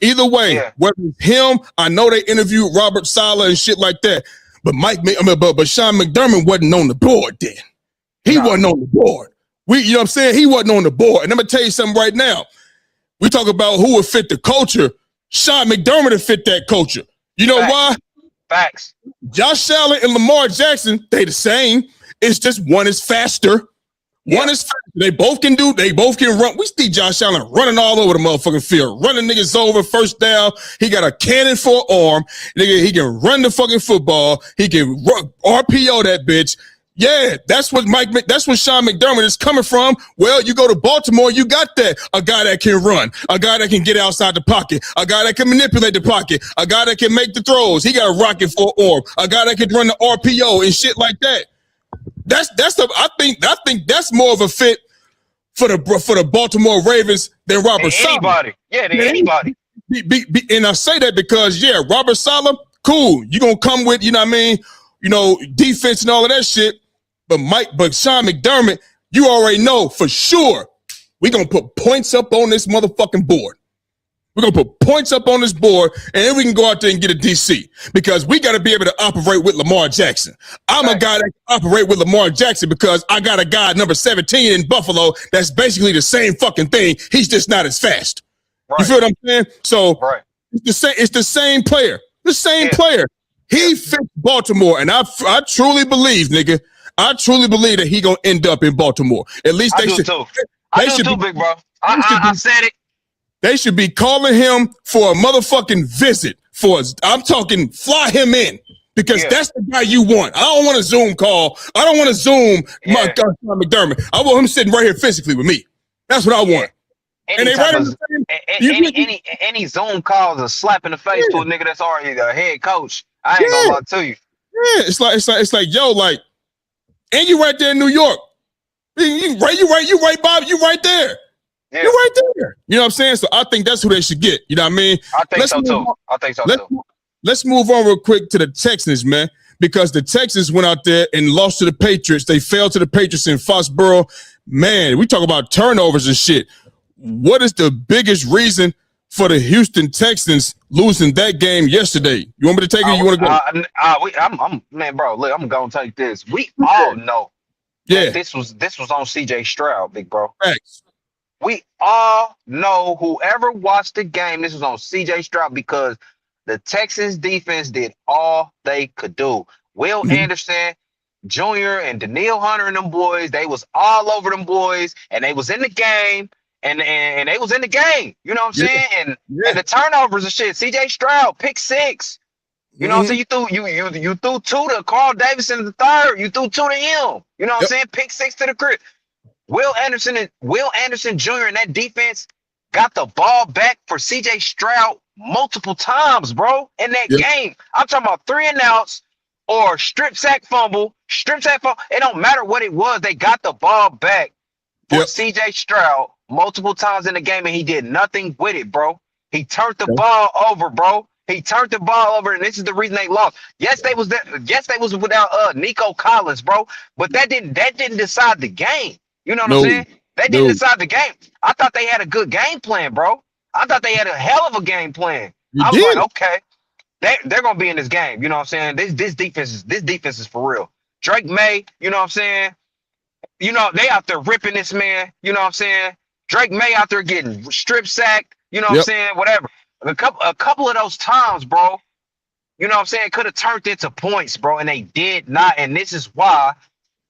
C: either way, whether it's him, I know they interviewed Robert Saleh and shit like that. But but Sean McDermott wasn't on the board then. He wasn't on the board. You know what I'm saying? He wasn't on the board. And I'm going to tell you something right now. We talk about who would fit the culture. Sean McDermott would fit that culture. You know why?
E: Facts.
C: Josh Allen and Lamar Jackson, they the same. It's just one is faster. One is faster. They both can run. We see Josh Allen running all over the motherfucking field, running niggas over first down. He got a cannon for an arm. Nigga, he can run the fucking football. He can RPO that bitch. Yeah, that's what Sean McDermott is coming from. Well, you go to Baltimore, you got that. A guy that can run, a guy that can get outside the pocket, a guy that can manipulate the pocket, a guy that can make the throws. He got a rocket for an arm, a guy that can run the RPO and shit like that. I think that's more of a fit for the Baltimore Ravens than Robert Saleh.
E: Anybody. Yeah, than anybody.
C: And I say that because, Robert Saleh, cool. You gonna come with, you know what I mean? You know, defense and all of that shit. But Sean McDermott, you already know for sure we're gonna put points up on this motherfucking board. We're going to put points up on this board, and then we can go out there and get a DC because we got to be able to operate with Lamar Jackson. I'm a guy that can operate with Lamar Jackson because I got a guy number 17 in Buffalo that's basically the same fucking thing. He's just not as fast. Right. You feel what I'm saying? So it's the same player. The same player. He fits Baltimore, and I truly believe, nigga, I truly believe that he going to end up in Baltimore. At least they should.
E: I do too, big bro. I said it.
C: They should be calling him for a motherfucking visit. I'm talking fly him in because that's the guy you want. I don't want a Zoom call. I don't want to Zoom my God, McDermott. I want him sitting right here physically with me. That's what I want.
E: Any Zoom calls a slap in the face to a nigga that's already the head coach. I ain't gonna lie to you.
C: Yeah, it's like, yo, like, and you right there in New York. You right, Bob. You right there. Yeah. You're right there. You know what I'm saying? So I think that's who they should get. You know what I mean?
E: I think so too.
C: Let's move on real quick to the Texans, man, because the Texans went out there and lost to the Patriots. They fell to the Patriots in Foxborough. Man, we talk about turnovers and shit. What is the biggest reason for the Houston Texans losing that game yesterday? You want me to take it? You want to go?
E: Man, bro. Look, I'm gonna take this. We all know. Yeah. This was on CJ Stroud, big bro.
C: Thanks.
E: We all know whoever watched the game, this was on CJ Stroud because the Texans defense did all they could do. Will Anderson Jr. and Daniil Hunter and them boys, they was all over them boys, and they was in the game, and they was in the game. You know what I'm saying? And the turnovers and shit. CJ Stroud, pick 6. You know what I'm saying? You threw 2 to Carl Davidson the third. You threw 2 to him. You know what I'm saying? Pick 6 to the crib. Will Anderson Jr. and that defense got the ball back for CJ Stroud multiple times, bro, in that game. I'm talking about 3 and outs or strip sack fumble. It don't matter what it was. They got the ball back for CJ Stroud multiple times in the game, and he did nothing with it, bro. He turned the ball over, bro. He turned the ball over, and this is the reason they lost. Yes, they was without Nico Collins, bro, but that didn't decide the game. You know what I'm saying? They didn't decide the game. I thought they had a good game plan, bro. I thought they had a hell of a game plan. I was like, okay, they're gonna be in this game. You know what I'm saying? This defense is for real. Drake May, you know what I'm saying? You know, they out there ripping this man. You know what I'm saying? Drake May out there getting strip sacked. You know what I'm saying? Whatever. A couple of those times, bro. You know what I'm saying? Could have turned into points, bro, and they did not. And this is why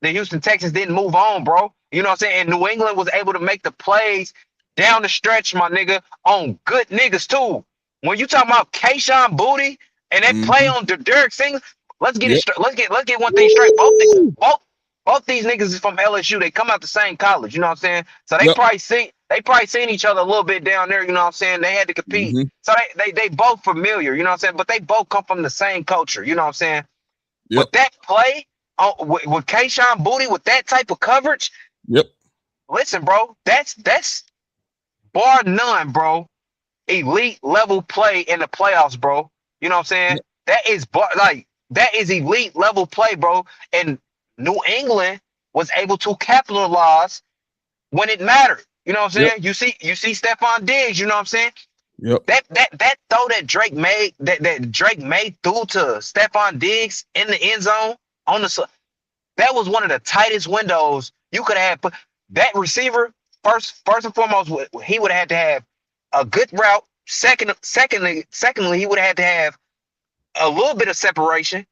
E: the Houston Texans didn't move on, bro. You know what I'm saying? And New England was able to make the plays down the stretch, my nigga, on good niggas too. When you talking about Kayshon Boutte and that play on Derek Singleton, let's get one thing straight. Both these niggas is from LSU. They come out the same college. You know what I'm saying? So they probably seen each other a little bit down there. You know what I'm saying? They had to compete. So they both familiar. You know what I'm saying? But they both come from the same culture. You know what I'm saying? But that play with Kayshon Boutte with that type of coverage. Listen, bro, that's bar none, bro. Elite level play in the playoffs, bro. You know what I'm saying? That is elite level play, bro. And New England was able to capitalize when it mattered. You know what I'm saying? You see Stephon Diggs, you know what I'm saying? That throw that Drake made through to Stephon Diggs in the end zone that was one of the tightest windows you could have put. That receiver, first and foremost, he would have had to have a good route. Secondly, he would have had to have a little bit of separation.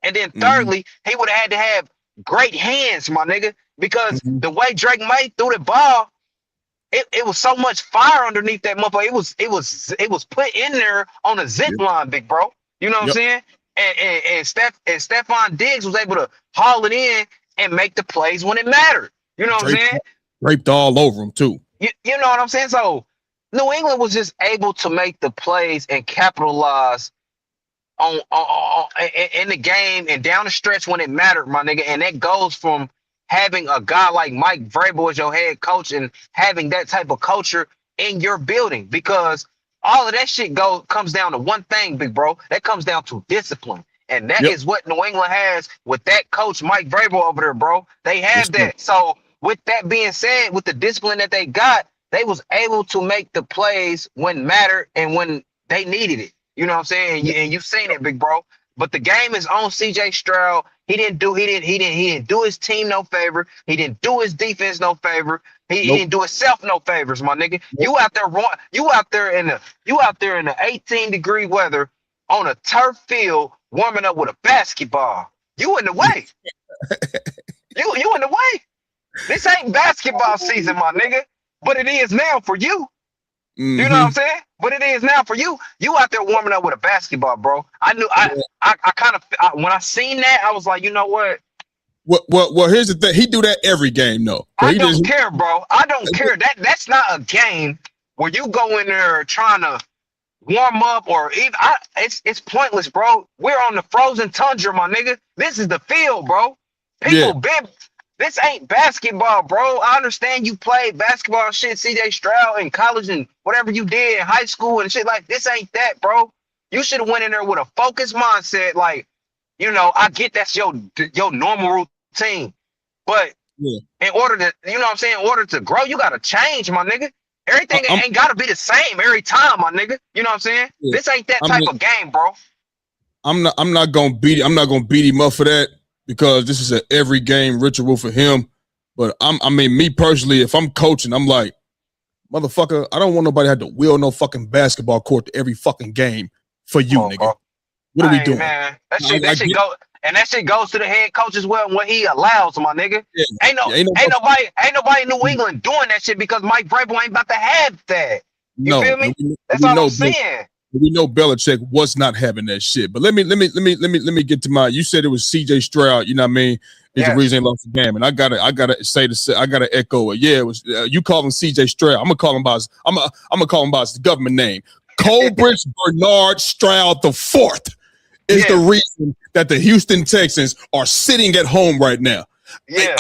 E: And then thirdly, he would have had to have great hands, my nigga, because the way Drake May threw the ball, it was so much fire underneath that motherfucker. It was put in there on a zip line, big bro. You know what I'm saying? And Stephon Diggs was able to haul it in and make the plays when it mattered. You know what I'm saying?
C: Draped all over him too.
E: You know what I'm saying? So New England was just able to make the plays and capitalize on in the game and down the stretch when it mattered, my nigga. And that goes from having a guy like Mike Vrabel as your head coach and having that type of culture in your building, because all of that shit comes down to one thing, big bro. That comes down to discipline. And that is what New England has with that coach, Mike Vrabel over there, bro. They have that. So with that being said, with the discipline that they got, they was able to make the plays when mattered and when they needed it. You know what I'm saying? And you've seen it, big bro. But the game is on CJ Stroud. He didn't do his team no favor. He didn't do his defense no favor. He didn't do himself no favors, my nigga. You out there in the 18-degree weather on a turf field warming up with a basketball. You in the way. you in the way. This ain't basketball season, my nigga. But it is now for you. Mm-hmm. You know what I'm saying? But it is now for you. You out there warming up with a basketball, bro. I knew. I kind of when I seen that, I was like, you know what?
C: Well, here's the thing. He do that every game, though.
E: I don't care, bro. I don't care. That's not a game where you go in there trying to warm up or even. It's pointless, bro. We're on the frozen tundra, my nigga. This is the field, bro. This ain't basketball, bro. I understand you played basketball shit, CJ Stroud in college and whatever you did in high school and shit like this ain't that, bro. You should have went in there with a focused mindset. Like, you know, I get that's your normal routine. But in order to, you know what I'm saying, in order to grow, you got to change, my nigga. Everything ain't got to be the same every time, my nigga. You know what I'm saying? Yeah. This ain't that type of game, bro.
C: I'm not gonna beat him up for that. Because this is an every game ritual for him. But me personally, if I'm coaching, I'm like, motherfucker, I don't want nobody to have to wheel no fucking basketball court to every fucking game for you, nigga. Bro. What are we doing? Man, that shit goes to the head coach as well and what he allows, my nigga. Yeah. Ain't nobody in New England doing that shit because Mike Vrabel ain't about to have that. You feel me? That's all I'm saying. We know Belichick was not having that shit. But let me get to my. You said it was CJ Stroud. You know what I mean? Is the reason they lost the game, and I gotta echo it. Yeah, it was you call him CJ Stroud. I'm gonna call him by his government name. Colbridge Bernard Stroud the Fourth is the reason that the Houston Texans are sitting at home right now. Yeah.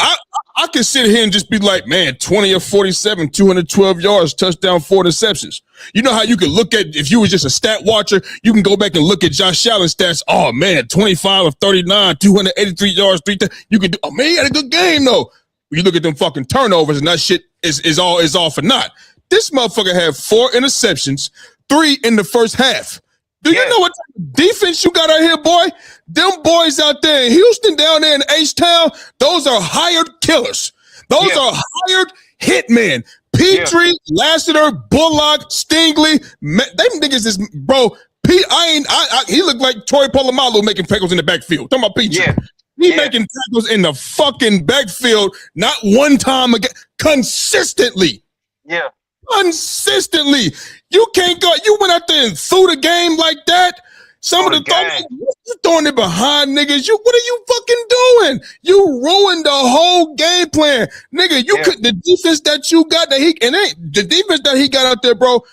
C: I can sit here and just be like, man, 20 of 47, 212 yards, touchdown, 4 interceptions. You know how you can look at, if you was just a stat watcher, you can go back and look at Josh Allen's stats. Oh, man, 25 of 39, 283 yards, 3. You can do, oh, man, he had a good game, though. You look at them fucking turnovers, and that shit is all for naught. This motherfucker had 4 interceptions, 3 in the first half. Do you know what type of defense you got out here, boy? Them boys out there in Houston, down there in H-Town, those are hired killers. Those are hired hitmen. Petrie, Lassiter, Bullock, Stingley, them niggas is, bro, he looked like Torrey Polamalu making tackles in the backfield. Talking about Petrie. He making tackles in the fucking backfield, not one time again, consistently.
E: Yeah.
C: Consistently. You can't go. You went out there and threw the game like that. Some of the throws, you throwing it behind niggas. What are you fucking doing? You ruined the whole game plan. Nigga, the defense that you got the defense that he got out there, bro.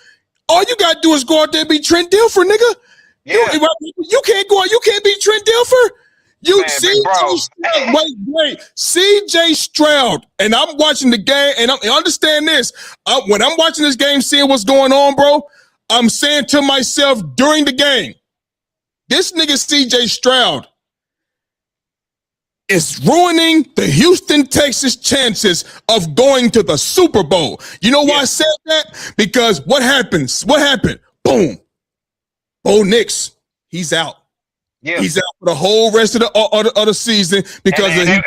C: All you gotta do is go out there and be Trent Dilfer, nigga. Yeah. You can't go out, you can't be Trent Dilfer. CJ Stroud, and I'm watching the game, and I understand this. When I'm watching this game, seeing what's going on, bro, I'm saying to myself during the game, this nigga CJ Stroud is ruining the Houston Texans chances of going to the Super Bowl. You know why I said that? Because what happens? What happened? Boom. Bo Nix, he's out. Yeah. He's out for the whole rest of the season because
E: they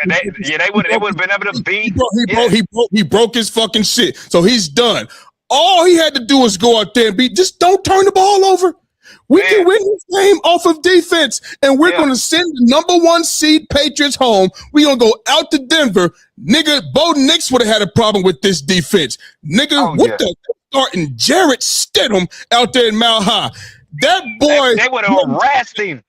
E: would have been able to beat.
C: He broke his fucking shit, so he's done. All he had to do was go out there and just don't turn the ball over. We can win this game off of defense, and we're going to send the number 1 seed Patriots home. We're going to go out to Denver. Nigga, Bo Nix would have had a problem with this defense. Nigga, the starting Jarrett Stidham out there in Mile High. That boy.
E: They would have harassed him.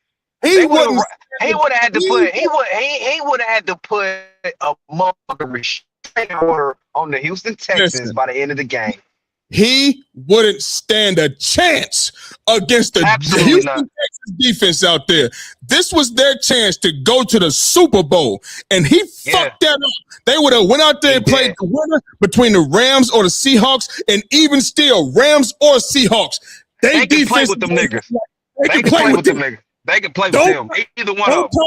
E: He would have had to put a motherfucking restraining order on the Houston Texans by the end of the game.
C: He wouldn't stand a chance against the Houston Texans defense out there. This was their chance to go to the Super Bowl, and he fucked that up. They would have went out there and played the winner between the Rams or the Seahawks, and even still, Rams or Seahawks.
E: They can play with them niggas. They can play with them niggas. They can play with them. Either one of them.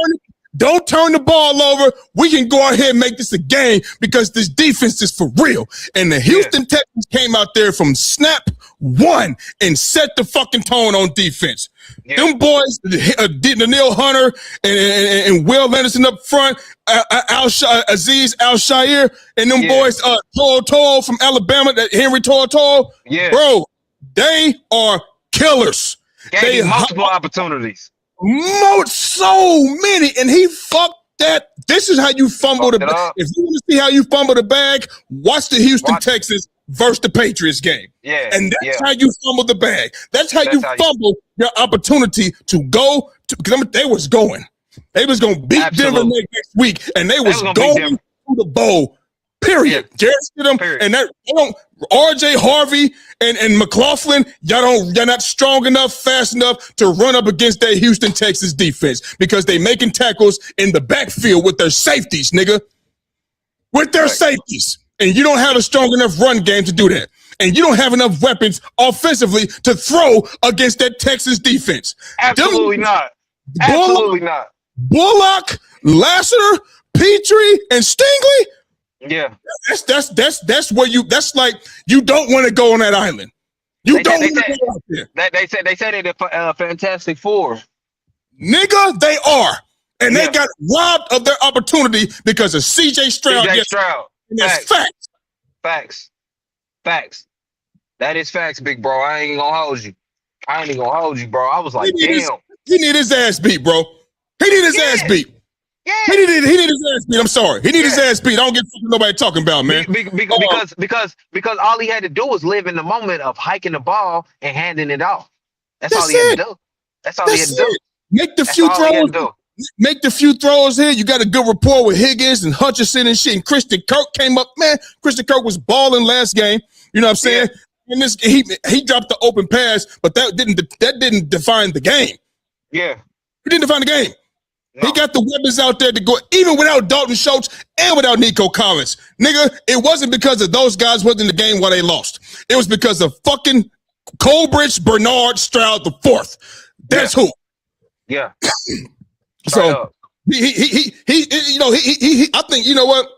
C: Don't turn the ball over. We can go ahead and make this a game because this defense is for real. And the Houston Texans came out there from snap one and set the fucking tone on defense. Yeah. Them boys, Daniil Hunter and Will Anderson up front, Aziz Al-Shaair, and them boys, To'o from Alabama, that Henry To'o. Yeah. Bro, they are killers.
E: Gave multiple opportunities.
C: So many, and he fucked that. This is how you fumble the bag. If you want to see how you fumble the bag, watch the Houston Texans versus the Patriots game. Yeah, and that's how you fumble the bag. That's how you fumble your opportunity to go to. Because they was going to beat Denver next week, and they was going to the bowl. Period. Jarrett Stidham and that RJ Harvey and McLaughlin, you're not strong enough, fast enough to run up against that Houston Texas defense because they making tackles in the backfield with their safeties, nigga. With their safeties. And you don't have a strong enough run game to do that. And you don't have enough weapons offensively to throw against that Texas defense.
E: Absolutely not. Absolutely not.
C: Bullock, Lassiter, Petrie, and Stingley.
E: Yeah,
C: that's where that's like you don't want to go on that island. You don't want to go out there.
E: They said it a Fantastic Four.
C: Nigga, they are, and they got robbed of their opportunity because of C.J. Stroud. And that's
E: facts. That is facts, big bro. I ain't gonna hold you, bro. I was like, damn.
C: He need his ass beat, bro. He need his ass beat. Yeah. He needed his ass beat. I'm sorry. He needed his ass beat. I don't get nobody talking about, man.
E: Because all he had to do was live in the moment of hiking the ball and handing it off. That's all he had to do. That's all he had to do.
C: Make the few throws. Make the few throws here. You got a good rapport with Higgins and Hutchinson and shit. And Christian Kirk came up. Man, Christian Kirk was balling last game. You know what I'm saying? And he dropped the open pass, but that didn't define the game.
E: Yeah.
C: It didn't define the game. No. He got the weapons out there to go, even without Dalton Schultz and without Nico Collins. Nigga, it wasn't because of those guys wasn't in the game while they lost. It was because of fucking Colbridge, Bernard, Stroud the fourth. That's who.
E: Yeah.
C: So he I think, you know what?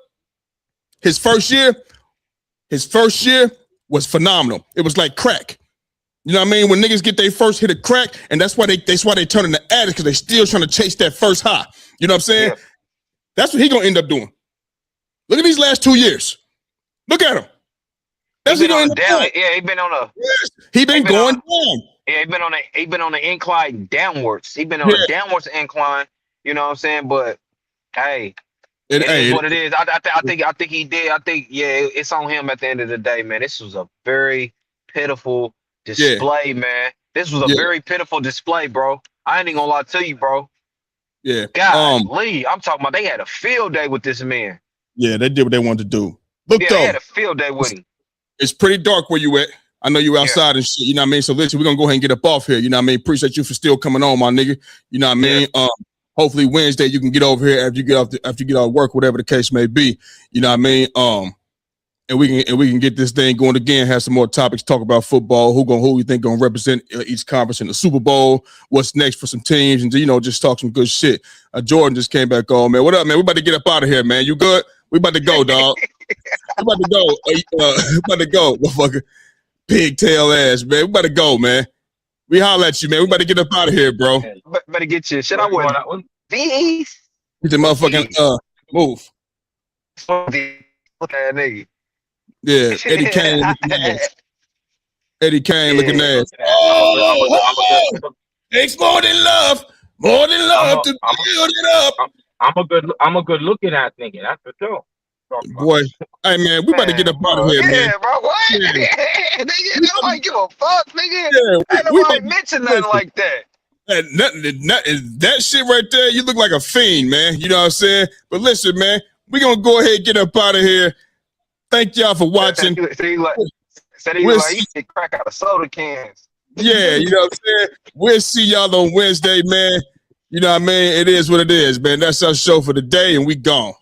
C: His first year was phenomenal. It was like crack. You know what I mean? When niggas get their first hit of crack, and that's why they turn into addicts because they still trying to chase that first high. You know what I'm saying? Yeah. That's what he gonna end up doing. Look at these last 2 years. Look at him. That's what he gonna end up doing.
E: Yeah, he been on a.
C: Yes, he been going down.
E: Yeah, he been on the incline downwards. He been on a downwards incline. You know what I'm saying? But hey, it is what it is. I think he did. I think it's on him at the end of the day, man. This was a very pitiful display, man. This was a very pitiful display, bro. I ain't even gonna lie to you, bro.
C: Yeah.
E: God, Lee, I'm talking about they had a field day with this man.
C: Yeah, they did what they wanted to do. Look, though,
E: they had a field day with him.
C: It's pretty dark where you at. I know you outside and shit, you know what I mean? So listen, we're gonna go ahead and get up off here. You know what I mean? Appreciate you for still coming on, my nigga. You know what I mean? Hopefully Wednesday you can get over here after you get off work, whatever the case may be. You know what I mean? And we can get this thing going again. Have some more topics. Talk about football. Who you think gonna represent each conference in the Super Bowl? What's next for some teams? And just talk some good shit. Jordan just came back on, man. What up, man? We about to get up out of here, man. You good? We about to go, dog. We about to go. We about to go, motherfucker. Pigtail ass, man. We about to go, man. We holler at you, man. We about to get up out of here, bro.
E: Better get you. Shit, I wouldn't. These.
C: Get the motherfucking move.
E: Look at that nigga.
C: Yeah, Eddie Kane looking ass. Eddie Kane looking ass. Takes more than love to build it up.
D: I'm a good looking at nigga. That's for sure.
C: Boy, hey man, we about to get up out of here, man.
E: Yeah, bro. What? Yeah. Nigga, nobody give a fuck, nigga. Yeah, ain't nobody mention nothing like that.
C: That shit right there, you look like a fiend, man. You know what I'm saying? But listen, man, we're gonna go ahead and get up out of here. Thank y'all for watching.
E: Said he used to crack out of soda cans.
C: Yeah, you know what I'm saying? We'll see y'all on Wednesday, man. You know what I mean? It is what it is, man. That's our show for the day, and we gone.